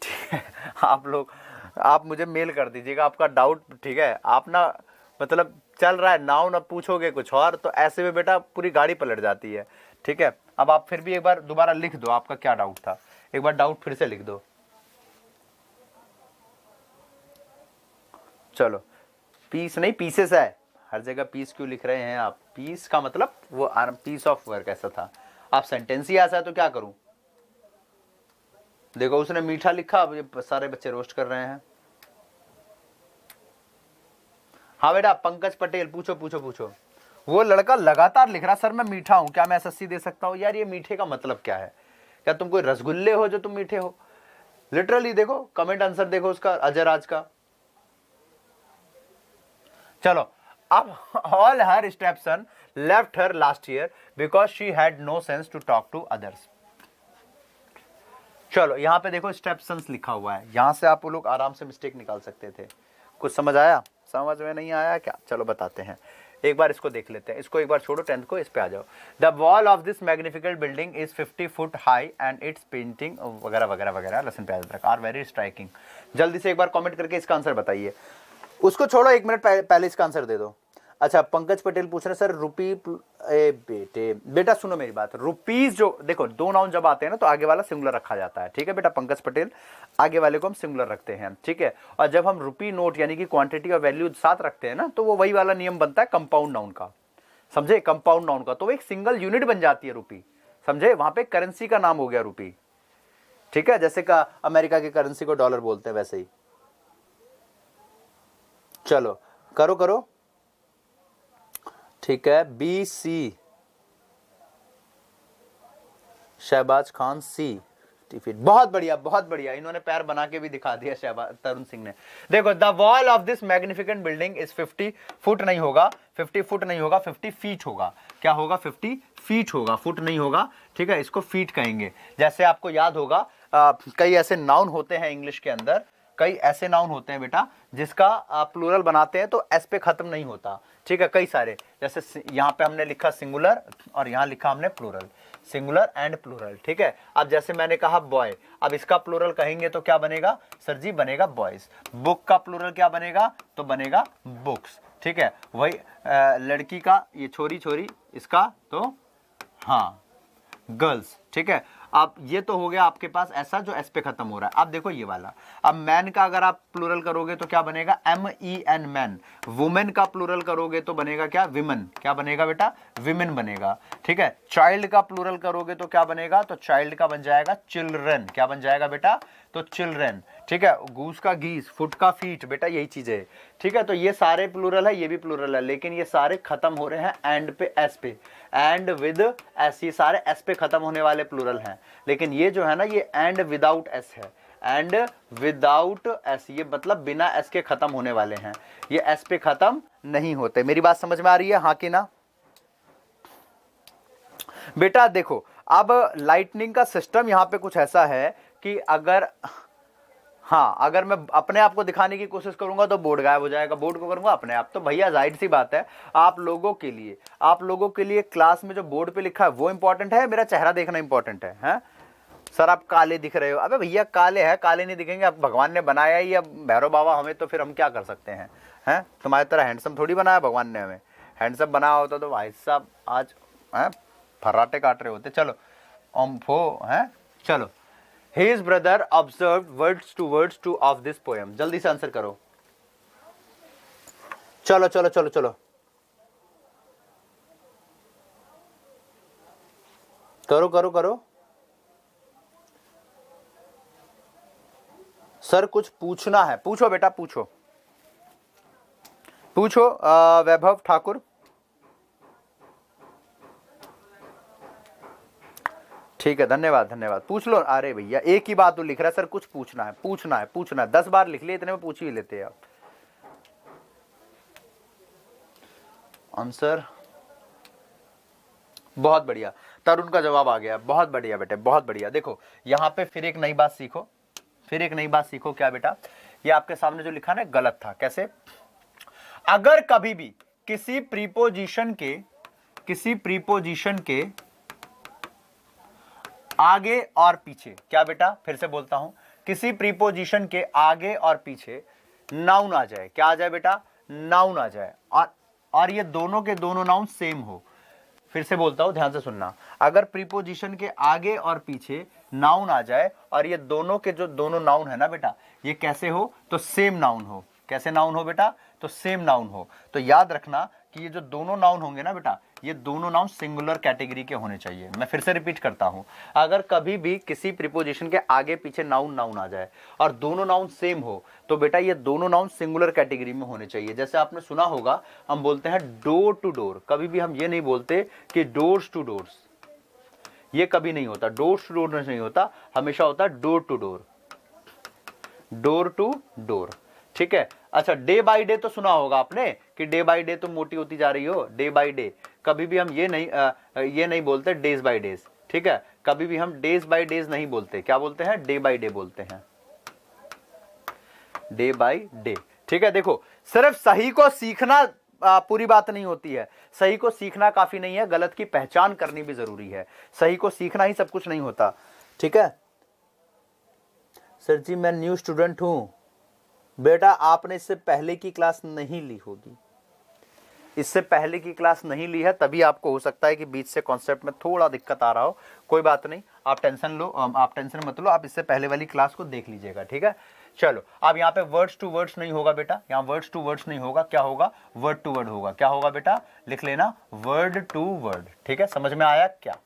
ठीक है, आप लोग आप मुझे मेल कर दीजिएगा आपका डाउट, ठीक है, आप ना मतलब चल रहा है नाउ ना पूछोगे कुछ और, तो ऐसे में बेटा पूरी गाड़ी पलट जाती है। ठीक है, अब आप फिर भी एक बार दोबारा लिख दो आपका क्या डाउट था, एक बार डाउट फिर से लिख दो। चलो, पीस नहीं पीसेस है, हर जगह पीस क्यों लिख रहे हैं आप, पीस का मतलब वो पीस ऑफ वर्क ऐसा था, आप सेंटेंस ही ऐसा है तो क्या करूं। देखो उसने मीठा लिखा, अब सारे बच्चे रोस्ट कर रहे हैं। हाँ बेटा पंकज पटेल, पूछो पूछो पूछो, वो लड़का लगातार लिख रहा सर मैं मीठा हूं, क्या मैं एसएससी दे सकता हूं। यार ये मीठे का मतलब क्या है, क्या तुम कोई रसगुल्ले हो जो तुम मीठे हो, लिटरली देखो कमेंट आंसर देखो उसका, अजय राज का। चलो, अब all her stepson left her last year because she had no sense to talk to others. चलो यहां पे देखो स्टेपसन्स लिखा हुआ है, यहां से आप लोग आराम से मिस्टेक निकाल सकते थे। कुछ समझ आया, समझ में नहीं आया क्या, चलो बताते हैं, एक बार इसको देख लेते हैं, इसको एक बार छोड़ो 10th को, इस पे आ जाओ। The wall of this magnificent building is 50 foot high and it's painting वगैरह वगैरह वगैरह, लेसन पे आर वेरी स्ट्राइकिंग। जल्दी से एक बार कमेंट करके इसका आंसर बताइए, उसको छोड़ो 1 मिनट पहले इसका आंसर दे दो। अच्छा पंकज पटेल पूछ रहे हैं सर रुपी ए बेटा सुनो मेरी बात, रुपीज जो देखो दो नाउन जब आते हैं ना तो आगे वाला सिंगुलर रखा जाता है, ठीक है बेटा पंकज पटेल, आगे वाले को हम सिंगुलर रखते हैं, ठीक है। और जब हम रुपी नोट यानी कि क्वांटिटी और वैल्यू साथ रखते हैं ना तो वो वही वाला नियम बनता है कंपाउंड नाउन का, समझे, कंपाउंड नाउन का, तो वो एक सिंगल यूनिट बन जाती है रुपी, समझे, वहां पे करेंसी का नाम हो गया रुपी, ठीक है, जैसे का अमेरिका की करेंसी को डॉलर बोलते हैं वैसे ही। चलो करो करो, ठीक है, बी सी शहबाज खान सी फीट, बहुत बढ़िया बहुत बढ़िया, इन्होंने पैर बना के भी दिखा दिया शहबाज तरुण सिंह ने। देखो the wall of this magnificent building is 50 foot नहीं होगा, 50 फुट नहीं होगा, 50 फीट होगा, क्या होगा 50 फीट होगा, फुट नहीं होगा, ठीक है, इसको फीट कहेंगे। जैसे आपको याद होगा कई ऐसे नाउन होते हैं इंग्लिश के अंदर, कई ऐसे नाउन होते हैं बेटा जिसका प्लूरल बनाते हैं तो एस पे खत्म नहीं होता, ठीक है, कई सारे, जैसे यहाँ पे हमने लिखा सिंगुलर और यहाँ लिखा हमने प्लूरल, सिंगुलर एंड प्लूरल, ठीक है। अब जैसे मैंने कहा बॉय, अब इसका प्लूरल कहेंगे तो क्या बनेगा सर जी, बनेगा बॉयज। बुक का प्लूरल क्या बनेगा, तो बनेगा बुक्स, ठीक है। वही लड़की का, ये छोरी छोरी, इसका तो हाँ गर्ल्स, ठीक है। अब ये तो हो गया आपके पास ऐसा जो एस पे खत्म हो रहा है। अब देखो ये वाला, अब मैन का अगर आप प्लूरल करोगे तो क्या बनेगा, MEN मैन। वुमेन का प्लूरल करोगे तो बनेगा क्या, विमेन, क्या बनेगा बेटा, विमेन बनेगा, ठीक है। चाइल्ड का प्लूरल करोगे तो क्या बनेगा, तो चाइल्ड का बन जाएगा चिल्ड्रन, क्या बन जाएगा बेटा, तो चिल्ड्रन, ठीक है। गूस का गीस, फुट का फीट, बेटा यही चीज है, ठीक है। तो ये सारे प्लूरल है, ये भी प्लूरल है, लेकिन ये सारे खत्म हो रहे हैं एंड पे, एस पे, एंड विद एस, ये सारे एस पे खत्म होने वाले प्लूरल हैं। लेकिन ये जो है ना ये एंड विदाउट एस है, एंड विदाउट एस, ये मतलब बिना एस के खत्म होने वाले हैं, ये एस पे खत्म नहीं होते। मेरी बात समझ में आ रही है, हाँ कि ना बेटा? देखो अब लाइटनिंग का सिस्टम यहां पे कुछ ऐसा है कि अगर हाँ, अगर मैं अपने आप को दिखाने की कोशिश करूंगा तो बोर्ड गायब हो जाएगा, बोर्ड को करूंगा अपने आप, तो भैया जाहिर सी बात है आप लोगों के लिए क्लास में जो बोर्ड पे लिखा है वो इंपॉर्टेंट है, मेरा चेहरा देखना इंपॉर्टेंट है? सर आप काले दिख रहे हो, अबे भैया काले हैं, काले नहीं दिखेंगे, अब भगवान ने बनाया ही, अब भैरव बाबा हमें, तो फिर हम क्या कर सकते हैं? तुम्हारी तरह हैंडसम थोड़ी बनाया भगवान ने हमें, हैंडसम बनाया होता तो भाई साहब आज फर्राटे काट रहे होते। चलो चलो, His brother observed words to of this poem. जल्दी से आंसर करो, चलो चलो चलो चलो करो करो करो। सर कुछ पूछना है, पूछो बेटा पूछो, पूछो वैभव ठाकुर। ठीक है, धन्यवाद धन्यवाद, पूछ लो। अरे भैया एक ही बात तो लिख रहा है, सर कुछ पूछना है, पूछना है, पूछना है, 10 बार लिख लिए, इतने में पूछ ही लेते हैं आप आंसर। बहुत बढ़िया, तरुण का जवाब आ गया, बहुत बढ़िया बेटे बहुत बढ़िया। देखो यहां पे फिर एक नई बात सीखो, फिर एक नई बात सीखो। क्या बेटा? ये आपके सामने जो लिखा ना गलत था। कैसे? अगर कभी भी किसी प्रीपोजिशन के आगे और पीछे, क्या बेटा फिर से बोलता हूं, किसी प्रीपोजिशन के आगे और पीछे नाउन आ जाए, क्या आ जाए बेटा? नाउन आ जाए, और ये दोनों के दोनों नाउन सेम हो। फिर से बोलता हूं, ध्यान से सुनना, अगर प्रीपोजिशन के आगे और पीछे नाउन आ जाए और ये दोनों के जो दोनों नाउन है ना बेटा, ये कैसे हो? तो सेम नाउन हो। कैसे नाउन हो बेटा? तो सेम नाउन हो। तो याद रखना कि ये जो दोनों नाउन होंगे ना बेटा, ये दोनों नाउन सिंगुलर कैटेगरी के होने चाहिए। मैं फिर से रिपीट करता हूं, अगर कभी भी किसी प्रीपोजिशन के आगे पीछे नाउन आ जाए और दोनों नाउन सेम हो तो बेटा ये दोनों नाउन सिंगुलर कैटेगरी में होने चाहिए। जैसे आपने सुना होगा, हम बोलते हैं डोर टू डोर, कभी भी हम ये नहीं बोलते कि डोर्स टू डोर्स, ये कभी नहीं होता, डोर्स टू डोर नहीं होता, हमेशा होता है door to door, door to door. ठीक है, अच्छा डे बाय डे तो सुना होगा आपने कि डे बाय डे तो मोटी होती जा रही हो, डे बाय डे। कभी भी हम ये नहीं बोलते डेज बाय डेज, ठीक है, कभी भी हम डेज बाय डेज नहीं बोलते, क्या बोलते हैं? डे बाय डे बोलते हैं, डे बाय डे। ठीक है, देखो सिर्फ सही को सीखना पूरी बात नहीं होती है, सही को सीखना काफी नहीं है, गलत की पहचान करनी भी जरूरी है, सही को सीखना ही सब कुछ नहीं होता। ठीक है सर जी, मैं न्यू स्टूडेंट हूं। बेटा आपने इससे पहले की क्लास नहीं ली होगी, इससे पहले की क्लास नहीं ली है, तभी आपको हो सकता है कि बीच से कॉन्सेप्ट में थोड़ा दिक्कत आ रहा हो। कोई बात नहीं, आप टेंशन मत लो, आप इससे पहले वाली क्लास को देख लीजिएगा, ठीक है। चलो, अब यहाँ पे वर्ड्स टू वर्ड्स नहीं होगा बेटा, यहाँ वर्ड्स टू वर्ड्स नहीं होगा, क्या होगा, वर्ड टू वर्ड होगा। क्या होगा बेटा, लिख लेना, वर्ड टू वर्ड, ठीक है। समझ में आया क्या,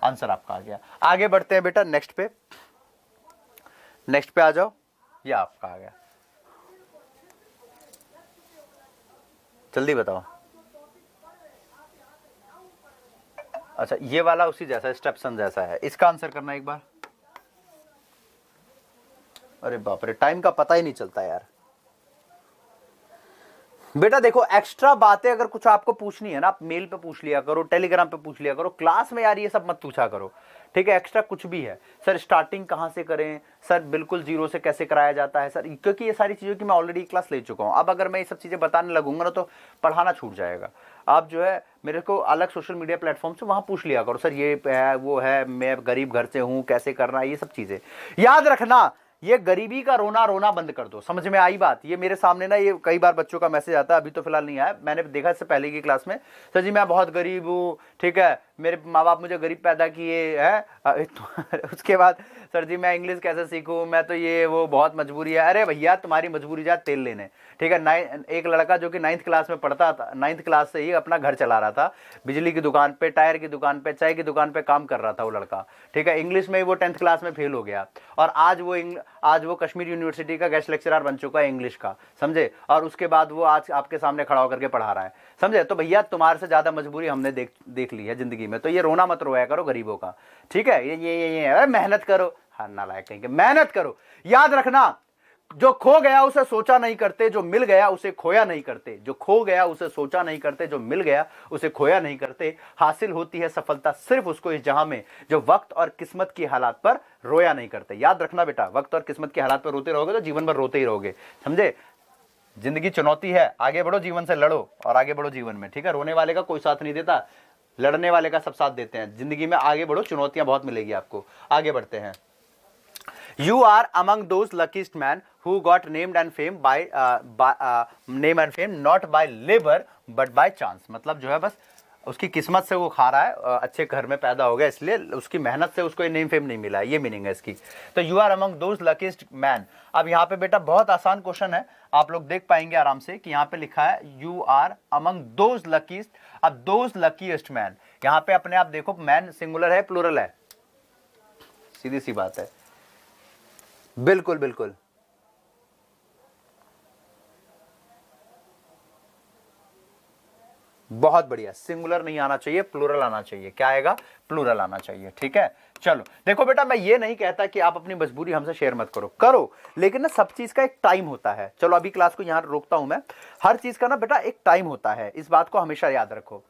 आंसर आपका आ गया। आगे बढ़ते हैं बेटा नेक्स्ट पे, नेक्स्ट पे आ जाओ, ये आपका आ गया, जल्दी बताओ। अच्छा, ये वाला उसी जैसा, स्टेप्सन जैसा है, इसका आंसर करना एक बार। अरे बाप रे, टाइम का पता ही नहीं चलता यार। बेटा देखो, एक्स्ट्रा बातें अगर कुछ आपको पूछनी है ना, आप मेल पे पूछ लिया करो, टेलीग्राम पे पूछ लिया करो, क्लास में यार ये सब मत पूछा करो, ठीक है। एक्स्ट्रा कुछ भी है, सर स्टार्टिंग कहाँ से करें, सर बिल्कुल जीरो से कैसे कराया जाता है सर, क्योंकि ये सारी चीज़ों की मैं ऑलरेडी क्लास ले चुका हूँ। अब अगर मैं ये सब चीज़ें बताने लगूंगा ना तो पढ़ाना छूट जाएगा। आप जो है मेरे को अलग सोशल मीडिया प्लेटफॉर्म से वहाँ पूछ लिया करो, सर ये है वो है, मैं गरीब घर से हूँ, कैसे करना है, ये सब चीज़ें याद रखना। ये गरीबी का रोना रोना बंद कर दो, समझ में आई बात। ये मेरे सामने ना, ये कई बार बच्चों का मैसेज आता है, अभी तो फिलहाल नहीं आया, मैंने देखा इससे पहले की क्लास में, सर जी मैं बहुत गरीब हूँ, ठीक है, मेरे माँ बाप मुझे गरीब पैदा किए हैं, उसके बाद सर जी मैं इंग्लिश कैसे सीखूं, मैं तो ये वो बहुत मजबूरी है। अरे भैया तुम्हारी मजबूरी जा तेल लेने, ठीक है। एक लड़का जो कि 9th क्लास में पढ़ता था, 9th क्लास से ही अपना घर चला रहा था, बिजली की दुकान पे, टायर की दुकान पे, चाय की दुकान पे काम कर रहा था वो लड़का, ठीक है। इंग्लिश में ही वो 10th क्लास में फेल हो गया, और आज वो कश्मीर यूनिवर्सिटी का गेस्ट लेक्चरर बन चुका है इंग्लिश का, समझे। और उसके बाद वो आज आपके सामने खड़ा होकर के पढ़ा रहा है, समझे। तो भैया तुम्हारे से ज्यादा मजबूरी हमने देख ली है जिंदगी में, तो ये रोना मत रोया करो गरीबों का, ठीक है। ये मेहनत करो, हाँ नालायक कहीं के, मेहनत करो। याद रखना, जो खो गया उसे सोचा नहीं करते, जो मिल गया उसे खोया नहीं करते। जो खो गया उसे सोचा नहीं करते, जो मिल गया उसे खोया नहीं करते। हासिल होती है सफलता सिर्फ उसको इस जहां में जो वक्त और किस्मत की हालात पर रोया नहीं करते। याद रखना बेटा, वक्त और किस्मत की हालात पर रोते रहोगे तो जीवन भर रोते ही रहोगे, समझे। जिंदगी चुनौती है, आगे बढ़ो, जीवन से लड़ो और आगे बढ़ो जीवन में, ठीक है। रोने वाले का कोई साथ नहीं देता, लड़ने वाले का सब साथ देते हैं। जिंदगी में आगे बढ़ो, चुनौतियां बहुत मिलेगी आपको। आगे बढ़ते हैं। You are among those luckiest men who got named and fame name and fame not by labor but by chance। मतलब जो है बस उसकी किस्मत से वो खा रहा है, अच्छे घर में पैदा हो गया इसलिए उसकी मेहनत से उसको नेम फेम नहीं मिला है, ये मीनिंग है इसकी। तो you are among those luckiest man. अब यहाँ पे बेटा बहुत आसान क्वेश्चन है, आप लोग देख पाएंगे आराम से कि यहाँ पे लिखा है you are among those luckiest. अब दोज लकीस्ट मैन, यहाँ पे अपने आप देखो, मैन सिंगुलर है प्लूरल है, सीधी सी बात है, बिल्कुल बिल्कुल। बहुत बढ़िया, सिंगुलर नहीं आना चाहिए, प्लूरल आना चाहिए। क्या आएगा, प्लूरल आना चाहिए, ठीक है। चलो देखो बेटा, मैं ये नहीं कहता कि आप अपनी मजबूरी हमसे शेयर मत करो, लेकिन ना सब चीज का एक टाइम होता है। चलो अभी क्लास को यहां रोकता हूं मैं। हर चीज का ना बेटा एक टाइम होता है, इस बात को हमेशा याद रखो।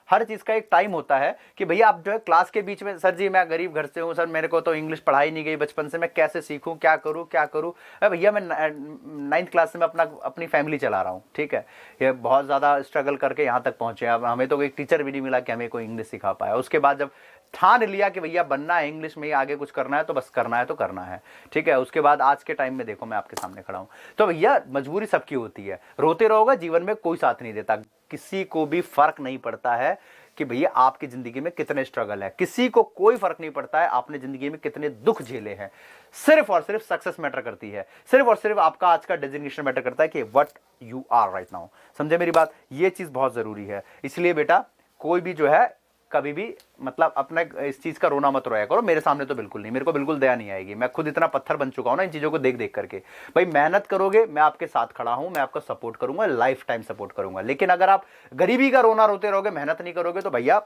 हर चीज का एक टाइम होता है कि भैया आप जो है क्लास के बीच में, सर जी मैं गरीब घर से हूँ, सर मेरे को तो इंग्लिश पढ़ाई नहीं गई बचपन से, मैं कैसे सीखूं, क्या करूं। भैया मैं 9th क्लास से मैं अपनी फैमिली चला रहा हूँ, ठीक है। ये बहुत ज़्यादा स्ट्रगल करके यहाँ तक पहुँचे। अब हमें तो एक टीचर भी नहीं मिला कि हमें कोई इंग्लिश सिखा पाया। उसके बाद जब ठान लिया कि भैया बनना है, इंग्लिश में ही आगे कुछ करना है, तो बस करना है तो करना है, ठीक है। उसके बाद आज के टाइम में देखो मैं आपके सामने खड़ा हूँ। तो भैया मजबूरी सबकी होती है, रोते रहोगे, जीवन में कोई साथ नहीं देता, किसी को भी फर्क नहीं पड़ता है कि भैया आपकी जिंदगी में कितने स्ट्रगल है, किसी को कोई फर्क नहीं पड़ता है आपने जिंदगी में कितने दुख झेले हैं। सिर्फ और सिर्फ सक्सेस मैटर करती है, सिर्फ और सिर्फ आपका आज का डेजिग्नेशन मैटर करता है कि what you are right now. समझे मेरी बात, ये चीज बहुत जरूरी है। इसलिए बेटा कोई भी जो है कभी भी मतलब अपना इस चीज का रोना मत रोया करो। मेरे सामने तो बिल्कुल नहीं, मेरे को बिल्कुल दया नहीं आएगी। मैं खुद इतना पत्थर बन चुका हूं ना इन चीजों को देख देख करके। भाई मेहनत करोगे, मैं आपके साथ खड़ा हूं, मैं आपका सपोर्ट करूंगा, लाइफ टाइम सपोर्ट करूंगा। लेकिन अगर आप गरीबी का रोना रोते रहोगे, मेहनत नहीं करोगे, तो भैया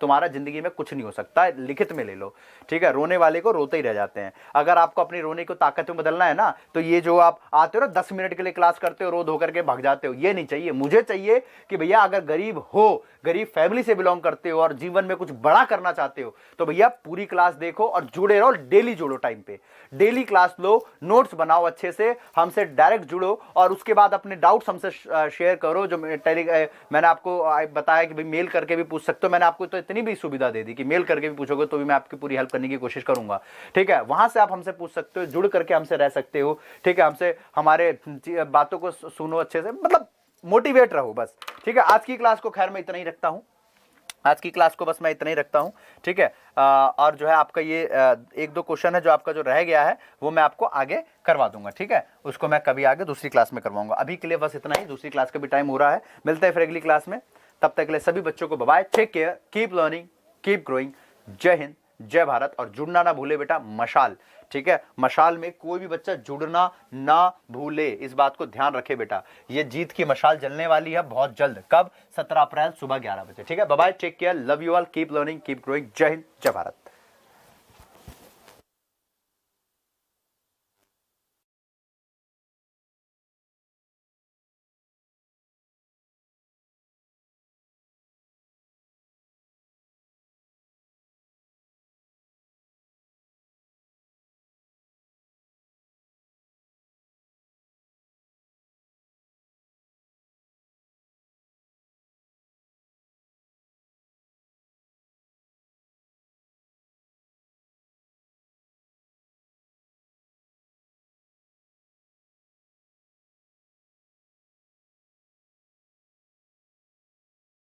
तुम्हारा जिंदगी में कुछ नहीं हो सकता। लिखित में ले लो, ठीक है। रोने वाले को रोते ही रह जाते हैं। अगर आपको अपनी रोने को ताकत में बदलना है ना, तो ये जो आप आते हो ना 10 मिनट के लिए क्लास करते हो, रो धो करके भाग जाते हो, ये नहीं चाहिए। मुझे चाहिए कि भैया अगर गरीब हो, गरीब फैमिली से बिलोंग करते हो और जीवन में कुछ बड़ा करना चाहते हो, तो भैया पूरी क्लास देखो और जुड़े रहो, डेली जुड़ो, टाइम पे डेली क्लास लो, नोट्स बनाओ अच्छे से, हमसे डायरेक्ट जुड़ो और उसके बाद अपने डाउट्स हमसे शेयर करो। जो मैंने आपको बताया कि भाई मेल करके भी पूछ सकते हो, मैंने आपको तो इतनी भी सुविधा दे दी कि मेल करके भी पूछोगे तो भी मैं आपकी पूरी हेल्प करने की कोशिश करूंगा, ठीक है। वहां से आप हमसे पूछ सकते हो, जुड़ करके हमसे रह सकते हो, ठीक है। हमसे हमारे बातों को सुनो अच्छे से, मतलब मोटिवेट रहो बस, ठीक है। आज की क्लास को खैर मैं इतना ही रखता हूं, आज की क्लास को बस मैं इतना ही रखता हूं, ठीक है। और जो है आपका ये एक दो क्वेश्चन है जो आपका जो रह गया है वो मैं आपको आगे करवा दूंगा, ठीक है। उसको मैं कभी आगे दूसरी क्लास में करवाऊंगा। अभी के लिए बस इतना ही, दूसरी क्लास का भी टाइम हो रहा है। मिलते हैं फिर अगली क्लास में, तब तक के लिए सभी बच्चों को bye bye, take care, keep learning, keep growing. जय हिंद, जय भारत। और जुड़ना ना भूले बेटा, मशाल, ठीक है। मशाल में कोई भी बच्चा जुड़ना ना भूले, इस बात को ध्यान रखे बेटा। ये जीत की मशाल जलने वाली है बहुत जल्द। कब? 17 अप्रैल सुबह 11 बजे, ठीक है। Bye bye, take care, love you all, keep learning, keep growing. जय हिंद, जय भारत।